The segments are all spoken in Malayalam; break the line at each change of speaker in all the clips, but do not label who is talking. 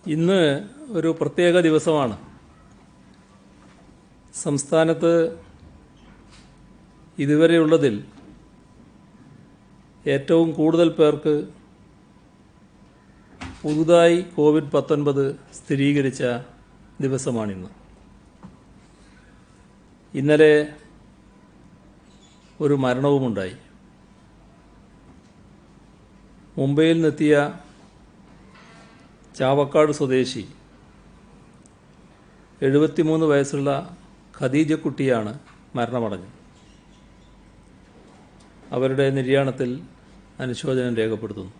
ഇന്ന് ഒരു പ്രത്യേക ദിവസമാണ്. സംസ്ഥാനത്ത് ഇതുവരെയുള്ളതിൽ ഏറ്റവും കൂടുതൽ പേർക്ക് പുതുതായി കോവിഡ്-19 സ്ഥിരീകരിച്ച ദിവസമാണിന്ന്. ഇന്നലെ ഒരു മരണവുമുണ്ടായി. മുംബൈയിൽ നിന്നെത്തിയ ചാവക്കാട് സ്വദേശി 73 വയസ്സുള്ള ഖദീജക്കുട്ടിയാണ് മരണമടഞ്ഞത്. അവരുടെ നിര്യാണത്തിൽ അനുശോചനം രേഖപ്പെടുത്തുന്നു.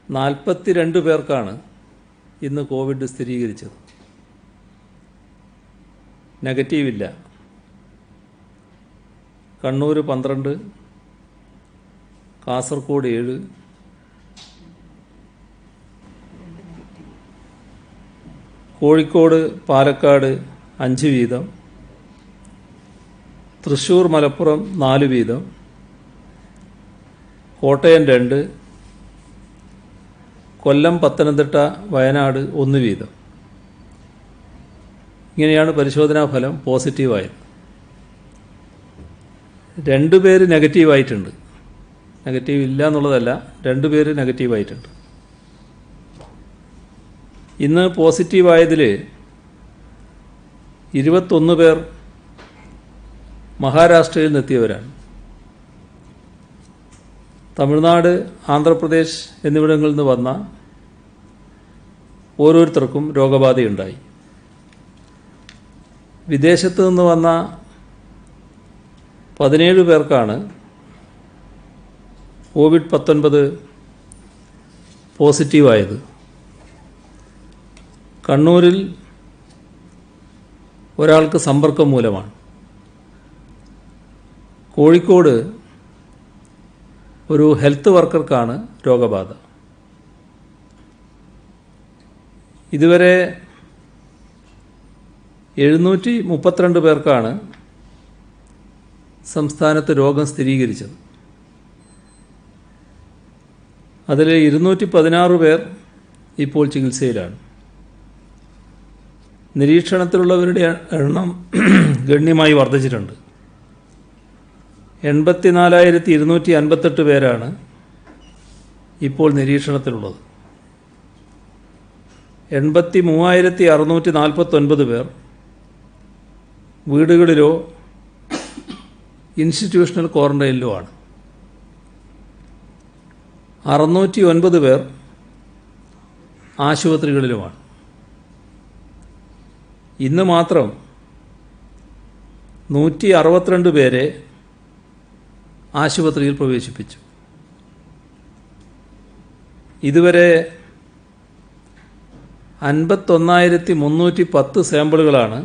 42 പേർക്കാണ് ഇന്ന് കോവിഡ് സ്ഥിരീകരിച്ചത്. നെഗറ്റീവില്ല. കണ്ണൂർ 12, കാസർഗോഡ് 7, കോഴിക്കോട് പാലക്കാട് 5 വീതം, തൃശ്ശൂർ മലപ്പുറം 4 വീതം, കോട്ടയം 2, കൊല്ലം പത്തനംതിട്ട വയനാട് 1 വീതം. ഇങ്ങനെയാണ് പരിശോധനാ ഫലം പോസിറ്റീവായത്. 2 പേര് നെഗറ്റീവായിട്ടുണ്ട്. നെഗറ്റീവ് ഇല്ല എന്നുള്ളതല്ല, 2 പേര് നെഗറ്റീവായിട്ടുണ്ട്. ഇന്ന് പോസിറ്റീവായതിൽ 21 പേർ മഹാരാഷ്ട്രയിൽ നിന്നെത്തിയവരാണ്. തമിഴ്നാട്, ആന്ധ്രാപ്രദേശ് എന്നിവിടങ്ങളിൽ നിന്ന് വന്ന ഓരോരുത്തർക്കും രോഗബാധയുണ്ടായി. വിദേശത്ത് നിന്ന് വന്ന 17 പേർക്കാണ് കോവിഡ്-19 പോസിറ്റീവായത്. കണ്ണൂരിൽ ഒരാൾക്ക് സമ്പർക്കം മൂലമാണ്. കോഴിക്കോട് ഒരു ഹെൽത്ത് വർക്കർക്കാണ് രോഗബാധ. ഇതുവരെ 732 പേർക്കാണ് സംസ്ഥാനത്ത് രോഗം സ്ഥിരീകരിച്ചത്. അതിൽ 216 പേർ ഇപ്പോൾ ചികിത്സയിലാണ്. നിരീക്ഷണത്തിലുള്ളവരുടെ എണ്ണം ഗണ്യമായി വർദ്ധിച്ചിട്ടുണ്ട്. 84,258 പേരാണ് ഇപ്പോൾ നിരീക്ഷണത്തിലുള്ളത്. 83,649 പേർ വീടുകളിലോ ഇൻസ്റ്റിറ്റ്യൂഷണൽ ക്വാറന്റൈനിലോ ആണ്. 609 പേർ ആശുപത്രികളിലുമാണ്. ഇന്ന് മാത്രം 162 പേരെ ആശുപത്രിയിൽ പ്രവേശിപ്പിച്ചു. ഇതുവരെ 51,310 സാമ്പിളുകളാണ്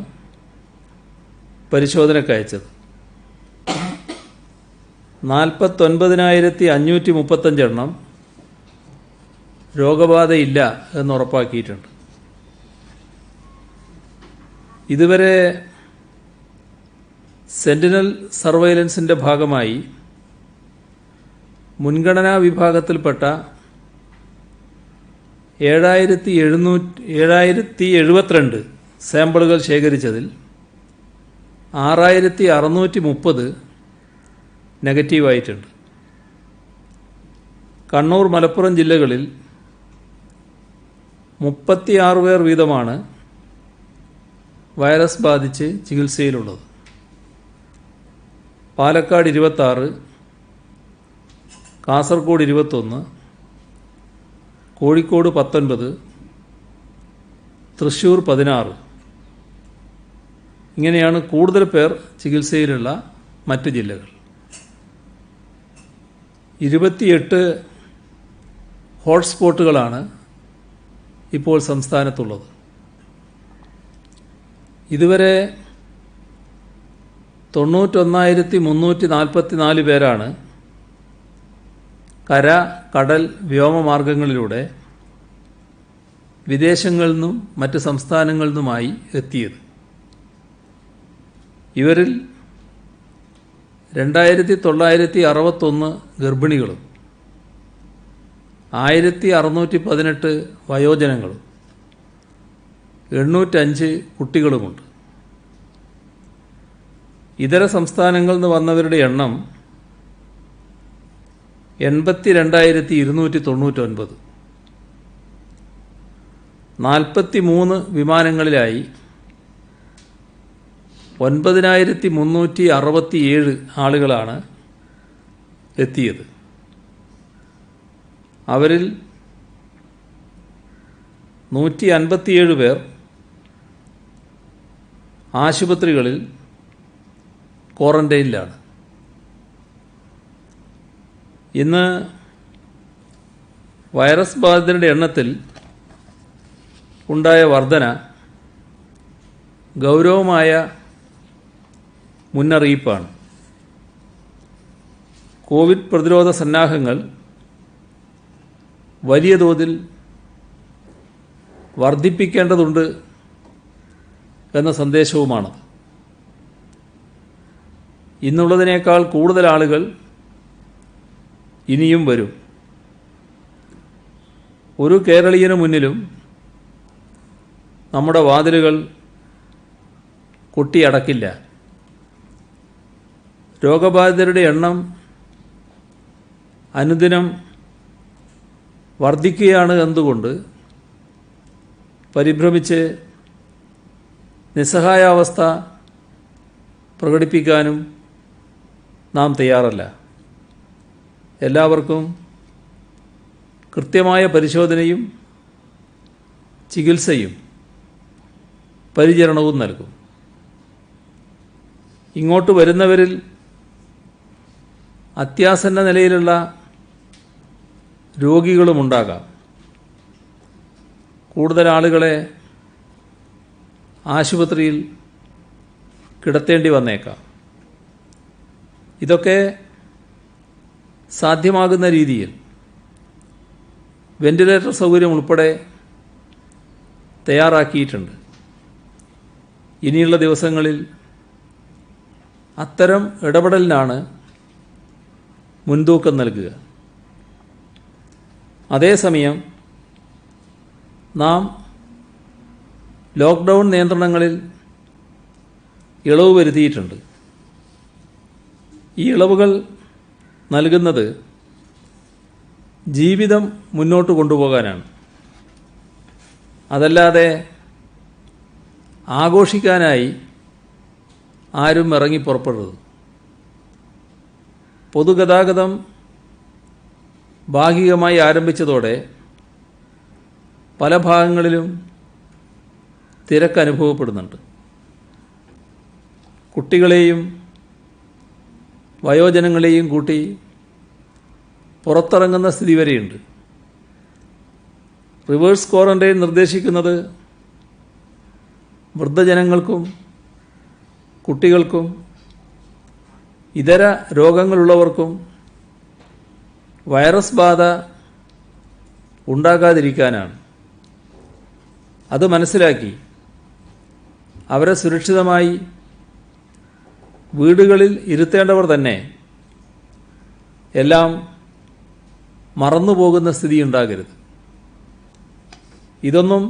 പരിശോധനയ്ക്ക് അയച്ചത്. 49,535 എണ്ണം രോഗബാധയില്ല എന്നുറപ്പാക്കിയിട്ടുണ്ട്. ഇതുവരെ സെന്റിനൽ സർവൈലൻസിൻ്റെ ഭാഗമായി മുൻഗണനാ വിഭാഗത്തിൽപ്പെട്ട 7,772 സാമ്പിളുകൾ ശേഖരിച്ചതിൽ 6,630 നെഗറ്റീവായിട്ടുണ്ട്. കണ്ണൂർ, മലപ്പുറം ജില്ലകളിൽ 36 പേർ വീതമാണ് വൈറസ് ബാധിച്ച് ചികിത്സയിലുള്ളത്. പാലക്കാട് 26, കാസർഗോഡ് 21, കോഴിക്കോട് 19, തൃശ്ശൂർ 16. ഇങ്ങനെയാണ് കൂടുതൽ പേർ ചികിത്സയിലുള്ള മറ്റ് ജില്ലകൾ. 28 ഹോട്ട്സ്പോട്ടുകളാണ് ഇപ്പോൾ സംസ്ഥാനത്തുള്ളത്. ഇതുവരെ 91,344 പേരാണ് കര, കടൽ, വ്യോമമാർഗങ്ങളിലൂടെ വിദേശങ്ങളിൽ നിന്നും മറ്റ് സംസ്ഥാനങ്ങളിൽ നിന്നുമായി എത്തിയത്. ഇവരിൽ 2,961 ഗർഭിണികളും 1618 വയോജനങ്ങളും 805 കുട്ടികളുമുണ്ട്. ഇതര സംസ്ഥാനങ്ങളിൽ നിന്ന് വന്നവരുടെ എണ്ണം 82,299. 43 വിമാനങ്ങളിലായി 9,367 ആളുകളാണ് എത്തിയത്. അവരിൽ 157 പേർ ആശുപത്രികളിൽ ക്വാറന്റൈനിലാണ്. ഇന്ന് വൈറസ് ബാധിതരുടെ എണ്ണത്തിൽ ഉണ്ടായ വർധന ഗൗരവമായ മുന്നറിയിപ്പാണ്. കോവിഡ് പ്രതിരോധ സന്നാഹങ്ങൾ വലിയ തോതിൽ വർദ്ധിപ്പിക്കേണ്ടതുണ്ട് എന്ന സന്ദേശവുമാണ്. ഇന്നുള്ളതിനേക്കാൾ കൂടുതൽ ആളുകൾ ഇനിയും വരും. ഒരു കേരളീയന് മുന്നിലും നമ്മുടെ വാതിലുകൾ കൊട്ടിയടക്കില്ല. രോഗബാധിതരുടെ എണ്ണം അനുദിനം വർദ്ധിക്കുകയാണ് എന്നതുകൊണ്ട് പരിഭ്രമിച്ച് നിസ്സഹായാവസ്ഥ പ്രകടിപ്പിക്കാനും നാം തയ്യാറല്ല. എല്ലാവർക്കും കൃത്യമായ പരിശോധനയും ചികിത്സയും പരിചരണവും നൽകും. ഇങ്ങോട്ട് വരുന്നവരിൽ അത്യാസന്ന നിലയിലുള്ള രോഗികളുമുണ്ടാകാം. കൂടുതൽ ആളുകളെ ആശുപത്രിയിൽ കിടത്തേണ്ടി വന്നേക്കാം. ഇതൊക്കെ സാധ്യമാകുന്ന രീതിയിൽ വെന്റിലേറ്റർ സൗകര്യം ഉൾപ്പെടെ തയ്യാറാക്കിയിട്ടുണ്ട്. ഇനിയുള്ള ദിവസങ്ങളിൽ അത്തരം ഇടപെടലിനാണ് മുൻതൂക്കം നൽകുക. അതേസമയം നാം ലോക്ക്ഡൗൺ നിയന്ത്രണങ്ങളിൽ ഇളവ് വരുത്തിയിട്ടുണ്ട്. ഈ ഇളവുകൾ നൽകുന്നത് ജീവിതം മുന്നോട്ട് കൊണ്ടുപോകാനാണ്. അതല്ലാതെ ആഘോഷിക്കാനായി ആരും ഇറങ്ങി പുറപ്പെടരുത്. പൊതുഗതാഗതം ഭാഗികമായി ആരംഭിച്ചതോടെ പല ഭാഗങ്ങളിലും തിരക്ക് അനുഭവപ്പെടുന്നുണ്ട്. കുട്ടികളെയും വയോജനങ്ങളെയും കൂട്ടി പുറത്തിറങ്ങുന്ന സ്ഥിതി വരെയുണ്ട്. റിവേഴ്സ് ക്വാറന്റൈൻ നിർദ്ദേശിക്കുന്നത് വൃദ്ധജനങ്ങൾക്കും കുട്ടികൾക്കും ഇതര രോഗങ്ങളുള്ളവർക്കും വൈറസ് ബാധ ഉണ്ടാകാതിരിക്കാനാണ്. അത് മനസ്സിലാക്കി അവരെ സുരക്ഷിതമായി വീടുകളിൽ ഇരുത്തേണ്ടവർ തന്നെ എല്ലാം മറന്നുപോകുന്ന സ്ഥിതി ഉണ്ടാകരുത്. ഇതൊന്നും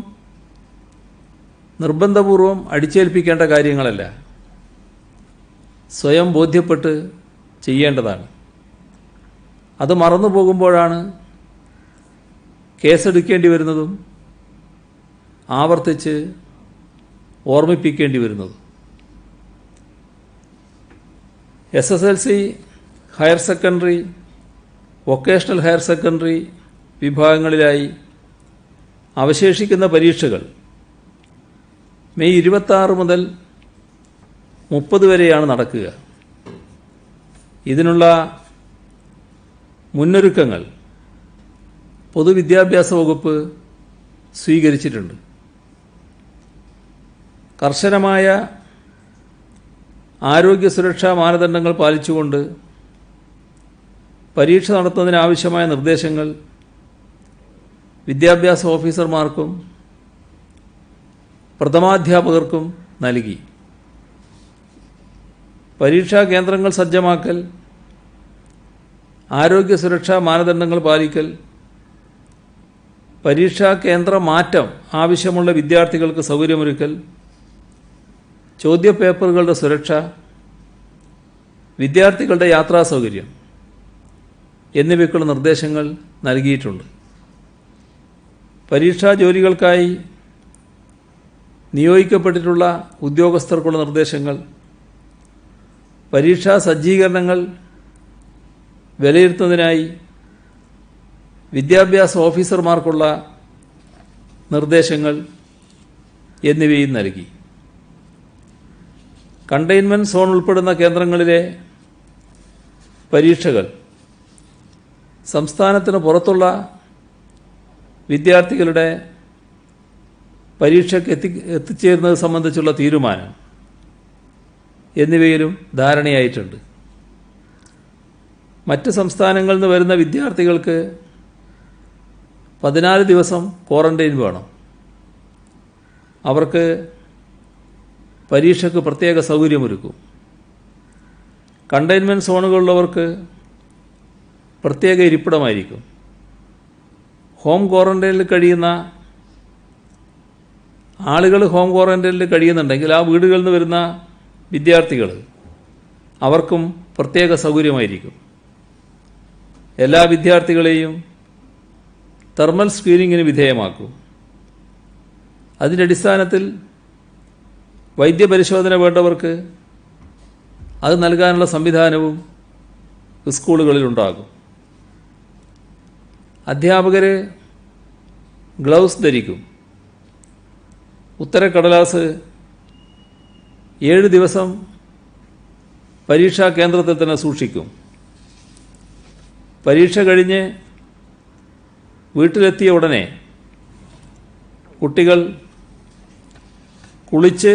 നിർബന്ധപൂർവം അടിച്ചേൽപ്പിക്കേണ്ട കാര്യങ്ങളല്ല, സ്വയം ബോധ്യപ്പെട്ട് ചെയ്യേണ്ടതാണ്. അത് മറന്നു പോകുമ്പോഴാണ് കേസെടുക്കേണ്ടി വരുന്നതും ആവർത്തിച്ച് ഓർമ്മിപ്പിക്കേണ്ടി വരുന്നതും. SSLC, higher secondary, vocational higher secondary വിഭാഗങ്ങളിലായി അവശേഷിക്കുന്ന പരീക്ഷകൾ മെയ് 26 മുതൽ 30 വരെയാണ് നടക്കുക. ഇതിനുള്ള മുന്നൊരുക്കങ്ങൾ പൊതുവിദ്യാഭ്യാസ വകുപ്പ് സ്വീകരിച്ചിട്ടുണ്ട്. കർശനമായ ആരോഗ്യ സുരക്ഷാ മാനദണ്ഡങ്ങൾ പാലിച്ചുകൊണ്ട് പരീക്ഷ നടത്തുന്നതിനാവശ്യമായ നിർദ്ദേശങ്ങൾ വിദ്യാഭ്യാസ ഓഫീസർമാർക്കും പ്രഥമാധ്യാപകർക്കും നൽകി. പരീക്ഷാ കേന്ദ്രങ്ങൾ സജ്ജമാക്കൽ, ആരോഗ്യ സുരക്ഷാ മാനദണ്ഡങ്ങൾ പാലിക്കൽ, പരീക്ഷാ കേന്ദ്ര മാറ്റം ആവശ്യമുള്ള വിദ്യാർത്ഥികൾക്ക് സൗകര്യമൊരുക്കൽ, ചോദ്യപേപ്പറുകളുടെ സുരക്ഷ, വിദ്യാർത്ഥികളുടെ യാത്രാ സൗകര്യം എന്നിവയ്ക്കുള്ള നിർദ്ദേശങ്ങൾ നൽകിയിട്ടുണ്ട്. പരീക്ഷാ ജോലികൾക്കായി നിയോഗിക്കപ്പെട്ടിട്ടുള്ള ഉദ്യോഗസ്ഥർക്കുള്ള നിർദ്ദേശങ്ങൾ, പരീക്ഷാ സജ്ജീകരണങ്ങൾ വിലയിരുത്തുന്നതിനായി വിദ്യാഭ്യാസ ഓഫീസർമാർക്കുള്ള നിർദ്ദേശങ്ങൾ എന്നിവയും നൽകി. കണ്ടെയ്ൻമെൻറ് സോൺ ഉൾപ്പെടുന്ന കേന്ദ്രങ്ങളിലെ പരീക്ഷകൾ സംസ്ഥാനത്തിന് പുറത്തുള്ള വിദ്യാർത്ഥികളുടെ പരീക്ഷയ്ക്ക് എത്തിച്ചേരുന്നത് സംബന്ധിച്ചുള്ള തീരുമാനം എന്നിവയിലും ധാരണയായിട്ടുണ്ട്. മറ്റ് സംസ്ഥാനങ്ങളിൽ നിന്ന് വരുന്ന വിദ്യാർത്ഥികൾക്ക് 14 ദിവസം ക്വാറന്റൈൻ വേണം. അവർക്ക് പരീക്ഷയ്ക്ക് പ്രത്യേക സൗകര്യമൊരുക്കും. കണ്ടെയ്ൻമെൻറ് സോണുകളുള്ളവർക്ക് പ്രത്യേക ഇരിപ്പിടമായിരിക്കും. ഹോം ക്വാറന്റൈനിൽ കഴിയുന്ന ആളുകൾ ഹോം ക്വാറന്റൈനിൽ കഴിയുന്നുണ്ടെങ്കിൽ ആ വീടുകളിൽ നിന്ന് വരുന്ന വിദ്യാർത്ഥികൾ അവർക്കും പ്രത്യേക സൗകര്യമായിരിക്കും. എല്ലാ വിദ്യാർത്ഥികളെയും തെർമൽ സ്ക്രീനിങ്ങിന് വിധേയമാക്കും. അതിൻ്റെ അടിസ്ഥാനത്തിൽ വൈദ്യപരിശോധന വേണ്ടവർക്ക് അത് നൽകാനുള്ള സംവിധാനവും സ്കൂളുകളിലുണ്ടാകും. അധ്യാപകർ ഗ്ലൗസ് ധരിക്കും. ഉത്തരക്കടലാസ് 7 ദിവസം പരീക്ഷാ കേന്ദ്രത്തിൽ തന്നെ സൂക്ഷിക്കും. പരീക്ഷ കഴിഞ്ഞ് വീട്ടിലെത്തിയ ഉടനെ കുട്ടികൾ കുളിച്ച്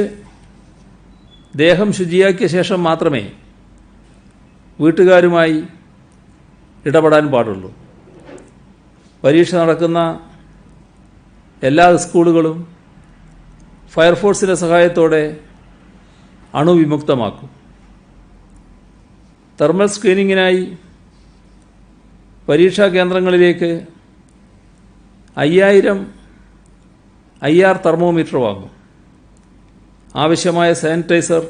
ദേഹം ശുചിയാക്കിയ ശേഷം മാത്രമേ വീട്ടുകാരുമായി ഇടപെടാൻ പാടുള്ളൂ. പരീക്ഷ നടക്കുന്ന എല്ലാ സ്കൂളുകളും ഫയർഫോഴ്സിൻ്റെ സഹായത്തോടെ അണുവിമുക്തമാക്കും. തെർമൽ സ്ക്രീനിങ്ങിനായി പരീക്ഷാ കേന്ദ്രങ്ങളിലേക്ക് 5000 IR തെർമോമീറ്റർ വാങ്ങും. ആവശ്യമായ സാനിറ്റൈസർ,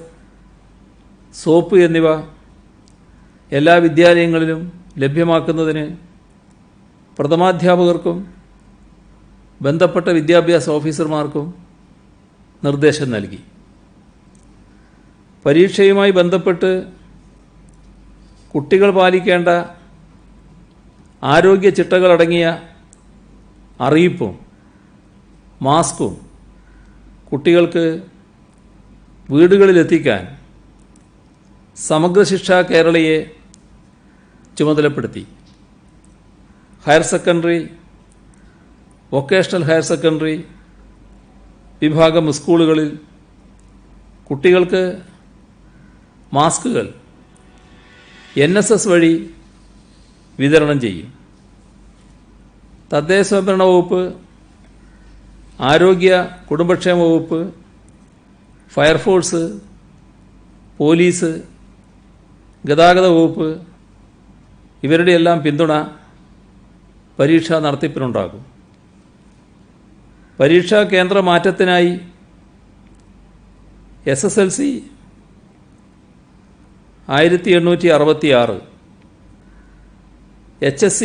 സോപ്പ് എന്നിവ എല്ലാ വിദ്യാലയങ്ങളിലും ലഭ്യമാക്കുന്നതിന് പ്രഥമാധ്യാപകർക്കും ബന്ധപ്പെട്ട വിദ്യാഭ്യാസ ഓഫീസർമാർക്കും നിർദ്ദേശം നൽകി. പരീക്ഷയുമായി ബന്ധപ്പെട്ട് കുട്ടികൾ പാലിക്കേണ്ട ആരോഗ്യ ചിട്ടകളടങ്ങിയ അറിയിപ്പും മാസ്കും കുട്ടികൾക്ക് വീടുകളിലെത്തിക്കാൻ സമഗ്ര ശിക്ഷ കേരളയെ ചുമതലപ്പെടുത്തി. Higher secondary, vocational higher secondary വിഭാഗം സ്കൂളുകളിൽ കുട്ടികൾക്ക് മാസ്കുകൾ NSS വഴി വിതരണം ചെയ്യും. തദ്ദേശ സ്വയംഭരണ വകുപ്പ്, ആരോഗ്യ കുടുംബക്ഷേമ വകുപ്പ്, ഫയർഫോഴ്സ്, പോലീസ്, ഗതാഗത വകുപ്പ് ഇവരുടെ എല്ലാം പിന്തുണ പരീക്ഷാ നടത്തിപ്പിനുണ്ടാകും. പരീക്ഷാ കേന്ദ്ര മാറ്റത്തിനായി SSLC 1866, HSC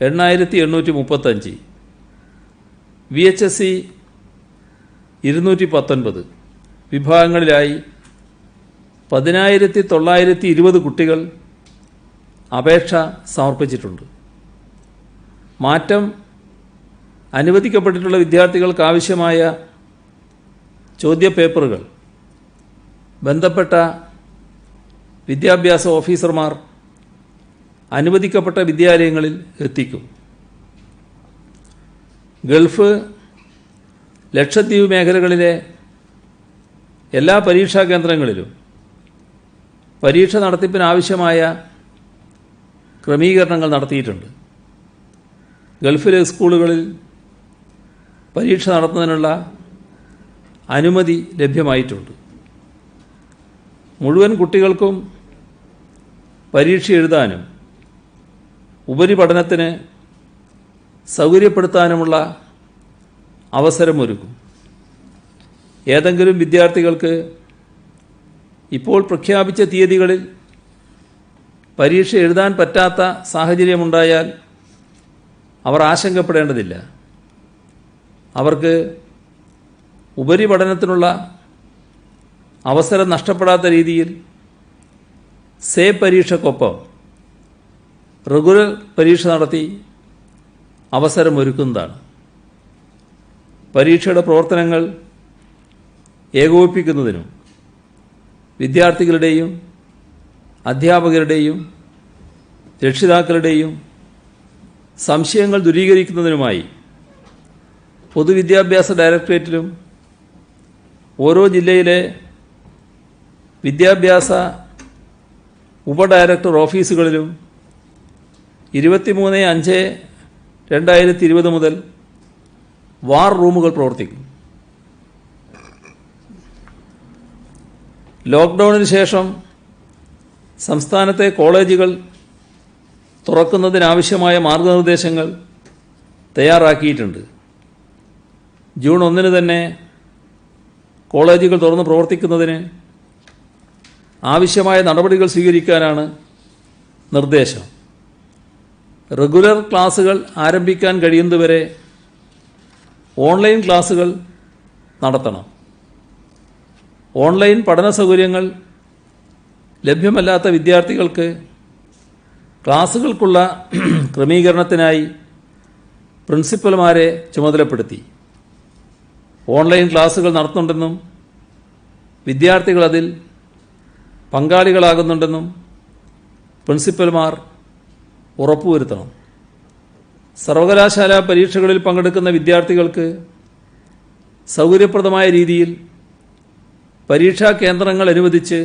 8835, VHSC 219 വിഭാഗങ്ങളിലായി 10,920 കുട്ടികൾ അപേക്ഷ സമർപ്പിച്ചിട്ടുണ്ട്. മാറ്റം അനുവദിക്കപ്പെട്ടിട്ടുള്ള വിദ്യാർത്ഥികൾക്ക് ആവശ്യമായ ചോദ്യപേപ്പറുകൾ ബന്ധപ്പെട്ട വിദ്യാഭ്യാസ ഓഫീസർമാർ അനുവദിക്കപ്പെട്ട വിദ്യാലയങ്ങളിൽ എത്തിക്കും. ഗൾഫ്, ലക്ഷദ്വീപ് മേഖലകളിലെ എല്ലാ പരീക്ഷാ കേന്ദ്രങ്ങളിലും പരീക്ഷ നടത്തിപ്പിനാവശ്യമായ ക്രമീകരണങ്ങൾ നടത്തിയിട്ടുണ്ട്. ഗൾഫിലെ സ്കൂളുകളിൽ പരീക്ഷ നടത്തുന്നതിനുള്ള അനുമതി ലഭ്യമായിട്ടുണ്ട്. മുഴുവൻ കുട്ടികൾക്കും പരീക്ഷ എഴുതാനും ഉപരിപഠനത്തിന് സൗകര്യപ്പെടുത്താനുമുള്ള അവസരമൊരുക്കും. ഏതെങ്കിലും വിദ്യാർത്ഥികൾക്ക് ഇപ്പോൾ പ്രഖ്യാപിച്ച തീയതികളിൽ പരീക്ഷ എഴുതാൻ പറ്റാത്ത സാഹചര്യമുണ്ടായാൽ അവർ ആശങ്കപ്പെടേണ്ടതില്ല. അവർക്ക് ഉപരിപഠനത്തിനുള്ള അവസരം നഷ്ടപ്പെടാത്ത രീതിയിൽ സേ പരീക്ഷയ്ക്കൊപ്പം റെഗുലർ പരീക്ഷ നടത്തി അവസരമൊരുക്കുന്നതാണ്. പരീക്ഷയുടെ പ്രവർത്തനങ്ങൾ ഏകോപിപ്പിക്കുന്നതിനും വിദ്യാർത്ഥികളുടെയും അധ്യാപകരുടെയും രക്ഷിതാക്കളുടെയും സംശയങ്ങൾ ദൂരീകരിക്കുന്നതിനുമായി പൊതുവിദ്യാഭ്യാസ ഡയറക്ടറേറ്റിലും ഓരോ ജില്ലയിലെ വിദ്യാഭ്യാസ ഉപഡയറക്ടർ ഓഫീസുകളിലും 23/5/2020 മുതൽ വാർ റൂമുകൾ പ്രവർത്തിക്കും. ലോക്ക്ഡൗണിന് ശേഷം സംസ്ഥാനത്തെ കോളേജുകൾ തുറക്കുന്നതിനാവശ്യമായ മാർഗനിർദ്ദേശങ്ങൾ തയ്യാറാക്കിയിട്ടുണ്ട്. ജൂൺ 1 തന്നെ കോളേജുകൾ തുറന്ന് പ്രവർത്തിക്കുന്നതിന് ആവശ്യമായ നടപടികൾ സ്വീകരിക്കാനാണ് നിർദ്ദേശം. റെഗുലർ ക്ലാസുകൾ ആരംഭിക്കാൻ കഴിയുന്നതുവരെ ഓൺലൈൻ ക്ലാസുകൾ നടത്തണം. ഓൺലൈൻ പഠന സൗകര്യങ്ങൾ ലഭ്യമല്ലാത്ത വിദ്യാർത്ഥികൾക്ക് ക്ലാസുകൾക്കുള്ള ക്രമീകരണത്തിനായി പ്രിൻസിപ്പൽമാരെ ചുമതലപ്പെടുത്തി. ഓൺലൈൻ ക്ലാസുകൾ നടത്തുന്നുണ്ടെന്നും വിദ്യാർത്ഥികൾ അതിൽ പങ്കാളികളാകുന്നുണ്ടെന്നും പ്രിൻസിപ്പൽമാർ ഉറപ്പുവരുത്തണം. സർവകലാശാല പരീക്ഷകളിൽ പങ്കെടുക്കുന്ന വിദ്യാർത്ഥികൾക്ക് സൗകര്യപ്രദമായ രീതിയിൽ പരീക്ഷാ കേന്ദ്രങ്ങൾ അനുവദിച്ച്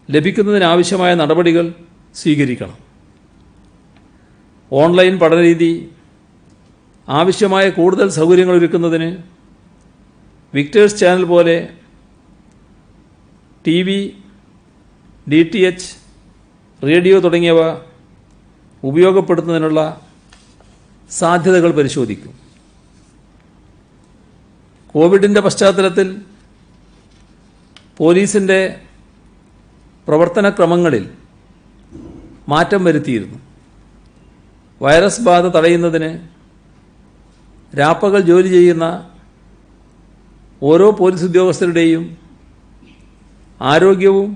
ലഭിക്കുന്നതിനാവശ്യമായ നടപടികൾ സ്വീകരിക്കണം. ഓൺലൈൻ പഠനരീതി ആവശ്യമായ കൂടുതൽ സൗകര്യങ്ങൾ ഒരുക്കുന്നതിന് വിക്ടേഴ്സ് ചാനൽ പോലെ TV, DTH, റേഡിയോ തുടങ്ങിയവ ഉപയോഗപ്പെടുത്തുന്നതിനുള്ള സാധ്യതകൾ പരിശോധിക്കും. കോവിഡിൻ്റെ പശ്ചാത്തലത്തിൽ പോലീസിൻ്റെ പ്രവർത്തനക്രമങ്ങളിൽ മാറ്റം വരുത്തിയിരുന്നു. വൈറസ് ബാധ തടയുന്നതിന് രാപ്പകൽ ജോലി ചെയ്യുന്ന ഓരോ പോലീസ് ഉദ്യോഗസ്ഥരുടെയും ആരോഗ്യവും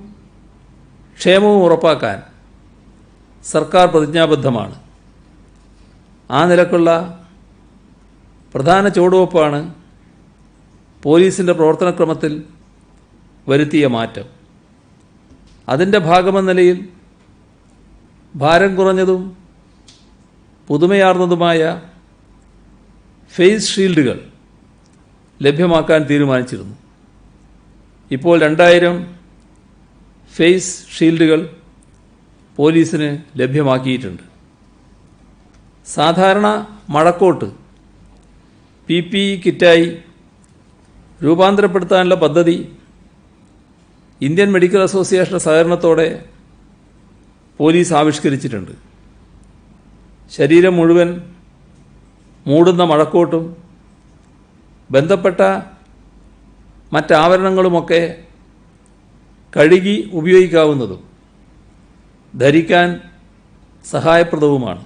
ക്ഷേമവും ഉറപ്പാക്കാൻ സർക്കാർ പ്രതിജ്ഞാബദ്ധമാണ്. ആ നിലക്കുള്ള പ്രധാന ചുവടുവെപ്പാണ് പോലീസിൻ്റെ പ്രവർത്തനക്രമത്തിൽ വരുത്തിയ മാറ്റം. അതിൻ്റെ ഭാഗമെന്ന നിലയിൽ ഭാരം കുറഞ്ഞതും പുതുമയാർന്നതുമായ ഫേസ് ഷീൽഡുകൾ ലഭ്യമാക്കാൻ തീരുമാനിച്ചിരുന്നു. ഇപ്പോൾ 2000 ഫേസ് ഷീൽഡുകൾ പോലീസിന് ലഭ്യമാക്കിയിട്ടുണ്ട്. സാധാരണ മഴക്കോട്ട് PPE കിറ്റായി രൂപാന്തരപ്പെടുത്താനുള്ള പദ്ധതി ഇന്ത്യൻ മെഡിക്കൽ അസോസിയേഷന്റെ സഹകരണത്തോടെ പോലീസ് ആവിഷ്കരിച്ചിട്ടുണ്ട്. ശരീരം മുഴുവൻ മൂടുന്ന മഴക്കോട്ടും ബന്ധപ്പെട്ട മറ്റാവരണങ്ങളുമൊക്കെ കഴുകി ഉപയോഗിക്കാവുന്നതും ധരിക്കാൻ സഹായപ്രദവുമാണ്.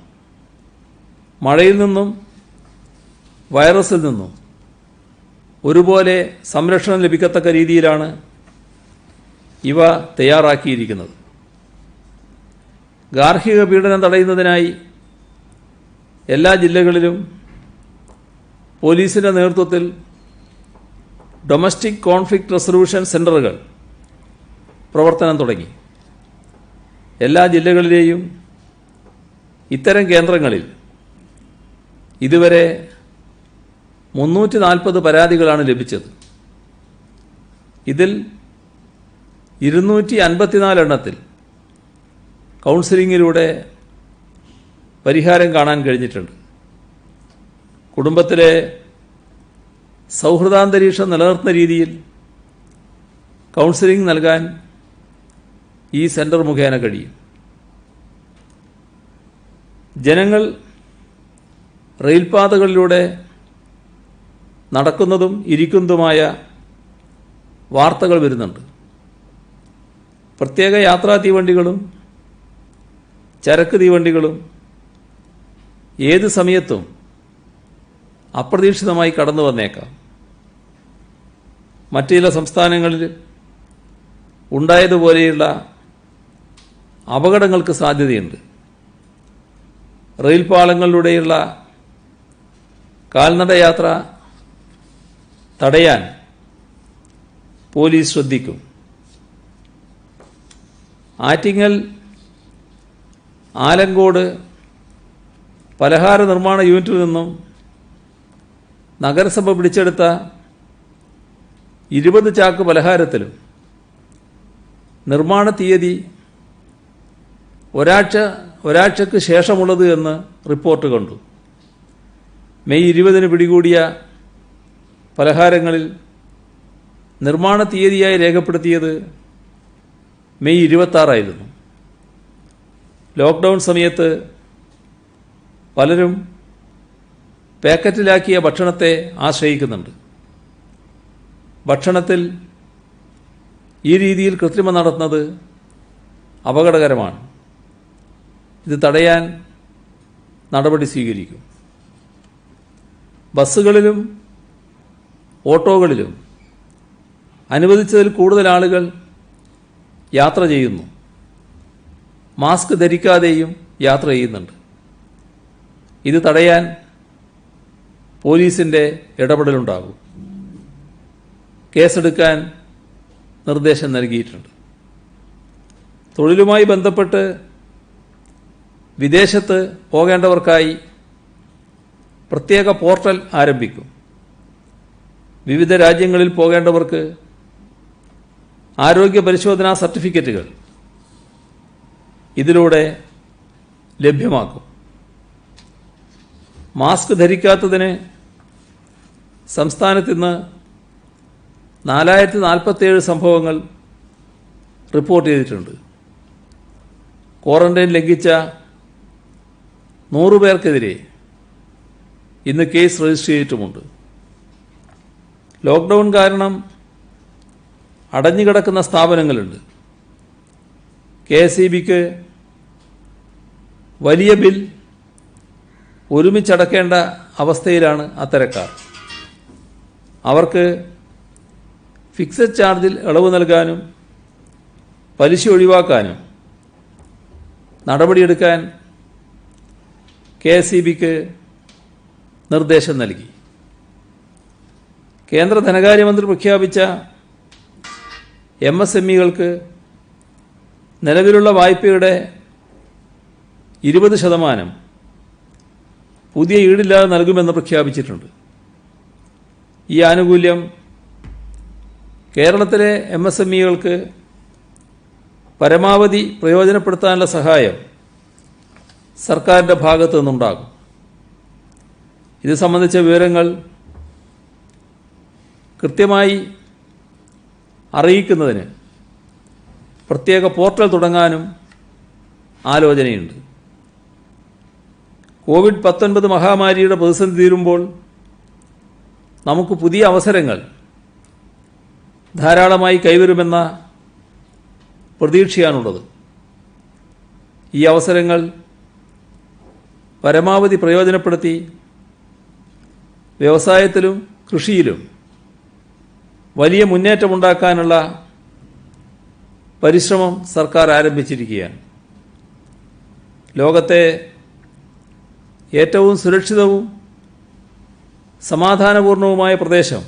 മഴയിൽ നിന്നും വൈറസിൽ നിന്നും ഒരുപോലെ സംരക്ഷണം ലഭിക്കത്തക്ക രീതിയിലാണ് ഇവ തയ്യാറാക്കിയിരിക്കുന്നത്. ഗാർഹിക പീഡനം തടയുന്നതിനായി എല്ലാ ജില്ലകളിലും പോലീസിൻ്റെ നേതൃത്വത്തിൽ ഡൊമസ്റ്റിക് കോൺഫ്ലിക്റ്റ് റെസൊല്യൂഷൻ സെൻ്ററുകൾ പ്രവർത്തനം തുടങ്ങി. എല്ലാ ജില്ലകളിലെയും ഇത്തരം കേന്ദ്രങ്ങളിൽ ഇതുവരെ 340 പരാതികളാണ് ലഭിച്ചത്. ഇതിൽ 254 എണ്ണത്തിൽ കൗൺസിലിങ്ങിലൂടെ പരിഹാരം കാണാൻ കഴിഞ്ഞിട്ടുണ്ട്. കുടുംബത്തിലെ സൗഹൃദാന്തരീക്ഷം നിലനിർത്തുന്ന രീതിയിൽ കൗൺസിലിംഗ് നൽകാൻ ഈ സെൻറ്റർ മുഖേന കഴിയും. ജനങ്ങൾ റെയിൽപാതകളിലൂടെ നടക്കുന്നതും ഇരിക്കുന്നതുമായ വാർത്തകൾ വരുന്നുണ്ട്. പ്രത്യേക യാത്രാ തീവണ്ടികളും ചരക്ക് തീവണ്ടികളും ഏത് സമയത്തും അപ്രതീക്ഷിതമായി കടന്നു വന്നേക്കാം. മറ്റു ചില സംസ്ഥാനങ്ങളിൽ ഉണ്ടായതുപോലെയുള്ള അപകടങ്ങൾക്ക് സാധ്യതയുണ്ട്. റെയിൽപാളങ്ങളിലൂടെയുള്ള കാൽനടയാത്ര തടയാൻ പോലീസ് ശ്രദ്ധിക്കും. ആറ്റിങ്ങൽ ആലങ്കോട് പലഹാര നിർമ്മാണ യൂണിറ്റിൽ നിന്നും നഗരസഭ പിടിച്ചെടുത്ത 20 ചാക്ക് പലഹാരത്തിലും നിർമ്മാണ തീയതി ഒരാഴ്ചക്ക് ശേഷമുള്ളത് എന്ന് റിപ്പോർട്ട് കണ്ടു. മെയ് 20 പിടികൂടിയ പലഹാരങ്ങളിൽ നിർമ്മാണ തീയതിയായി രേഖപ്പെടുത്തിയത് മെയ് 26 ലോക്ക്ഡൗൺ സമയത്ത് പലരും പാക്കറ്റിലാക്കിയ ഭക്ഷണത്തെ ആശ്രയിക്കുന്നുണ്ട്. ഭക്ഷണത്തിൽ ഈ രീതിയിൽ കൃത്രിമം നടത്തുന്നത് അപകടകരമാണ്. ഇത് തടയാൻ നടപടി സ്വീകരിക്കും. ബസ്സുകളിലും ഓട്ടോകളിലും അനുവദിച്ചതിൽ കൂടുതൽ ആളുകൾ യാത്ര ചെയ്യുന്നു. മാസ്ക് ധരിക്കാതെയും യാത്ര ചെയ്യുന്നുണ്ട്. ഇത് തടയാൻ പോലീസിൻ്റെ ഇടപെടലുണ്ടാകും. കേസെടുക്കാൻ നിർദ്ദേശം നൽകിയിട്ടുണ്ട്. തൊഴിലുമായി ബന്ധപ്പെട്ട് വിദേശത്ത് പോകേണ്ടവർക്കായി പ്രത്യേക പോർട്ടൽ ആരംഭിക്കും. വിവിധ രാജ്യങ്ങളിൽ പോകേണ്ടവർക്ക് ആരോഗ്യ പരിശോധനാ സർട്ടിഫിക്കറ്റുകൾ ഇതിലൂടെ ലഭ്യമാക്കും. മാസ്ക് ധരിക്കാത്തതിന് സംസ്ഥാനത്ത് ഇന്ന് 4047 സംഭവങ്ങൾ റിപ്പോർട്ട് ചെയ്തിട്ടുണ്ട്. ക്വാറന്റൈൻ ലംഘിച്ച 100 പേർക്കെതിരെ ഇന്ന് കേസ് രജിസ്റ്റർ ചെയ്തിട്ടുമുണ്ട്. ലോക്ക്ഡൗൺ കാരണം അടഞ്ഞുകിടക്കുന്ന സ്ഥാപനങ്ങളുണ്ട്. KSEBക്ക് വലിയ ബിൽ ഒരുമിച്ചടക്കേണ്ട അവസ്ഥയിലാണ് അത്തരക്കാർ. അവർക്ക് ഫിക്സഡ് ചാർജിൽ ഇളവ് നൽകാനും പലിശ ഒഴിവാക്കാനും നടപടിയെടുക്കാൻ KSEBക്ക് നിർദ്ദേശം നൽകി. കേന്ദ്ര ധനകാര്യമന്ത്രി പ്രഖ്യാപിച്ച MSMEകൾക്ക് നിലവിലുള്ള വായ്പയുടെ 20% പുതിയ ഈടില്ലാതെ നൽകുമെന്ന് പ്രഖ്യാപിച്ചിട്ടുണ്ട്. ഈ ആനുകൂല്യം കേരളത്തിലെ MSMEകൾക്ക് പരമാവധി പ്രയോജനപ്പെടുത്താനുള്ള സഹായം സർക്കാരിൻ്റെ ഭാഗത്തു നിന്നുണ്ടാകും. ഇത് സംബന്ധിച്ച വിവരങ്ങൾ കൃത്യമായി അറിയിക്കുന്നതിന് പ്രത്യേക പോർട്ടൽ തുടങ്ങാനും ആലോചനയുണ്ട്. COVID-19 മഹാമാരിയുടെ പ്രതിസന്ധി തീരുമ്പോൾ നമുക്ക് പുതിയ അവസരങ്ങൾ ധാരാളമായി കൈവരുമെന്ന പ്രതീക്ഷയാണുള്ളത്. ഈ അവസരങ്ങൾ പരമാവധി പ്രയോജനപ്പെടുത്തി വ്യവസായത്തിലും കൃഷിയിലും വലിയ മുന്നേറ്റമുണ്ടാക്കാനുള്ള പരിശ്രമം സർക്കാർ ആരംഭിച്ചിരിക്കുകയാണ്. ലോകത്തെ ഏറ്റവും സുരക്ഷിതവും സമാധാനപൂർണവുമായ പ്രദേശം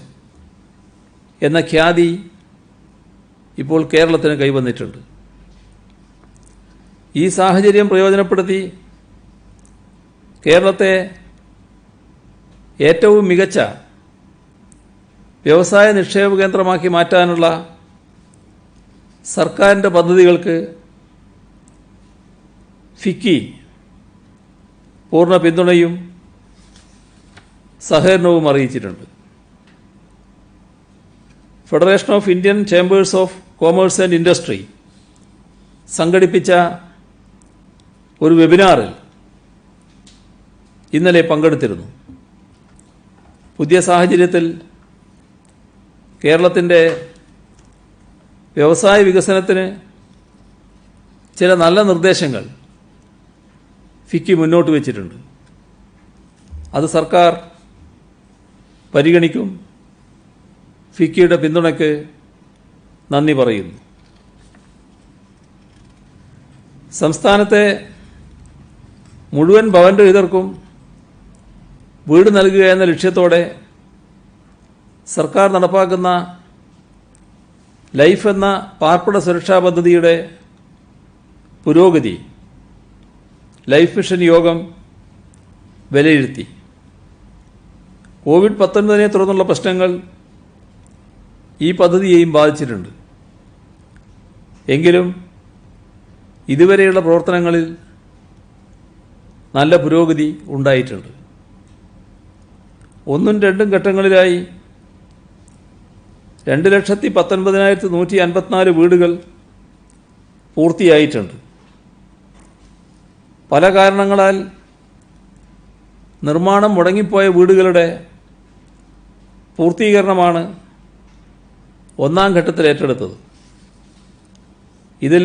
എന്ന ഖ്യാതി ഇപ്പോൾ കേരളത്തിന് കൈവന്നിട്ടുണ്ട്. ഈ സാഹചര്യം പ്രയോജനപ്പെടുത്തി കേരളത്തെ ഏറ്റവും മികച്ച വ്യവസായ നിക്ഷേപ കേന്ദ്രമാക്കി മാറ്റാനുള്ള സർക്കാരിൻ്റെ പദ്ധതികൾക്ക് ഫിക്കി പൂർണ്ണ പിന്തുണയും സഹകരണവും അറിയിച്ചിട്ടുണ്ട്. Federation of Indian chambers of commerce and industry സംഘടിപ്പിച്ച ഒരു വെബിനാറിൽ ഇന്നലെ പങ്കെടുത്തിരുന്നു. പുതിയ സാഹചര്യത്തിൽ കേരളത്തിൻ്റെ വ്യവസായ വികസനത്തിന് ചില നല്ല നിർദ്ദേശങ്ങൾ ഫിക്കി മുന്നോട്ട് വച്ചിട്ടുണ്ട്. അത് സർക്കാർ പരിഗണിക്കും. ഫിക്കിയുടെ പിന്തുണയ്ക്ക് നന്ദി പറയുന്നു. സംസ്ഥാനത്തെ മുഴുവൻ ഭവനരഹിതർക്കും വീട് നൽകുക എന്ന ലക്ഷ്യത്തോടെ സർക്കാർ നടപ്പാക്കുന്ന ലൈഫ് എന്ന പാർപ്പിട സുരക്ഷാ പദ്ധതിയുടെ പുരോഗതി ലൈഫ് മിഷൻ യോഗം വിലയിരുത്തി. കോവിഡ്-19 തുടർന്നുള്ള പ്രശ്നങ്ങൾ ഈ പദ്ധതിയെയും ബാധിച്ചിട്ടുണ്ട്. എങ്കിലും ഇതുവരെയുള്ള പ്രവർത്തനങ്ങളിൽ നല്ല പുരോഗതി ഉണ്ടായിട്ടുണ്ട്. 1ഉം 2ഉം ഘട്ടങ്ങളിലായി 2,19,154 വീടുകൾ പൂർത്തിയായിട്ടുണ്ട്. പല കാരണങ്ങളാൽ നിർമ്മാണം മുടങ്ങിപ്പോയ വീടുകളുടെ പൂർത്തീകരണമാണ് 1ാം ഘട്ടത്തിൽ ഏറ്റെടുത്തത്. ഇതിൽ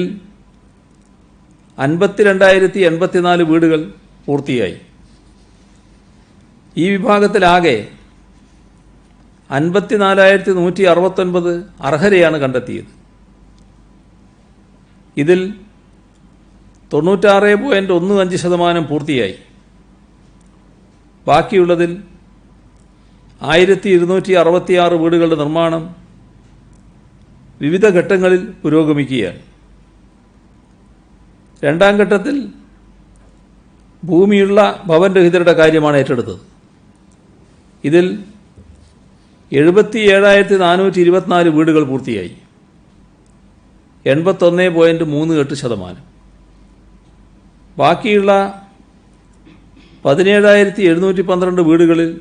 52,084 വീടുകൾ പൂർത്തിയായി. ഈ വിഭാഗത്തിലാകെ 54,169 അർഹരെയാണ് കണ്ടെത്തിയത്. ഇതിൽ 96.15% പൂർത്തിയായി. ബാക്കിയുള്ളതിൽ 1,266 വീടുകളുടെ നിർമ്മാണം വിവിധ ഘട്ടങ്ങളിൽ പുരോഗമിക്കുകയാണ്. 2ാം ഘട്ടത്തിൽ ഭൂമിയുള്ള ഭവനരഹിതരുടെ കാര്യമാണ് ഏറ്റെടുത്തത്. ഇതിൽ 77,424 വീടുകൾ പൂർത്തിയായി. 81.38%. ബാക്കിയുള്ള 17,712 വീടുകളിൽ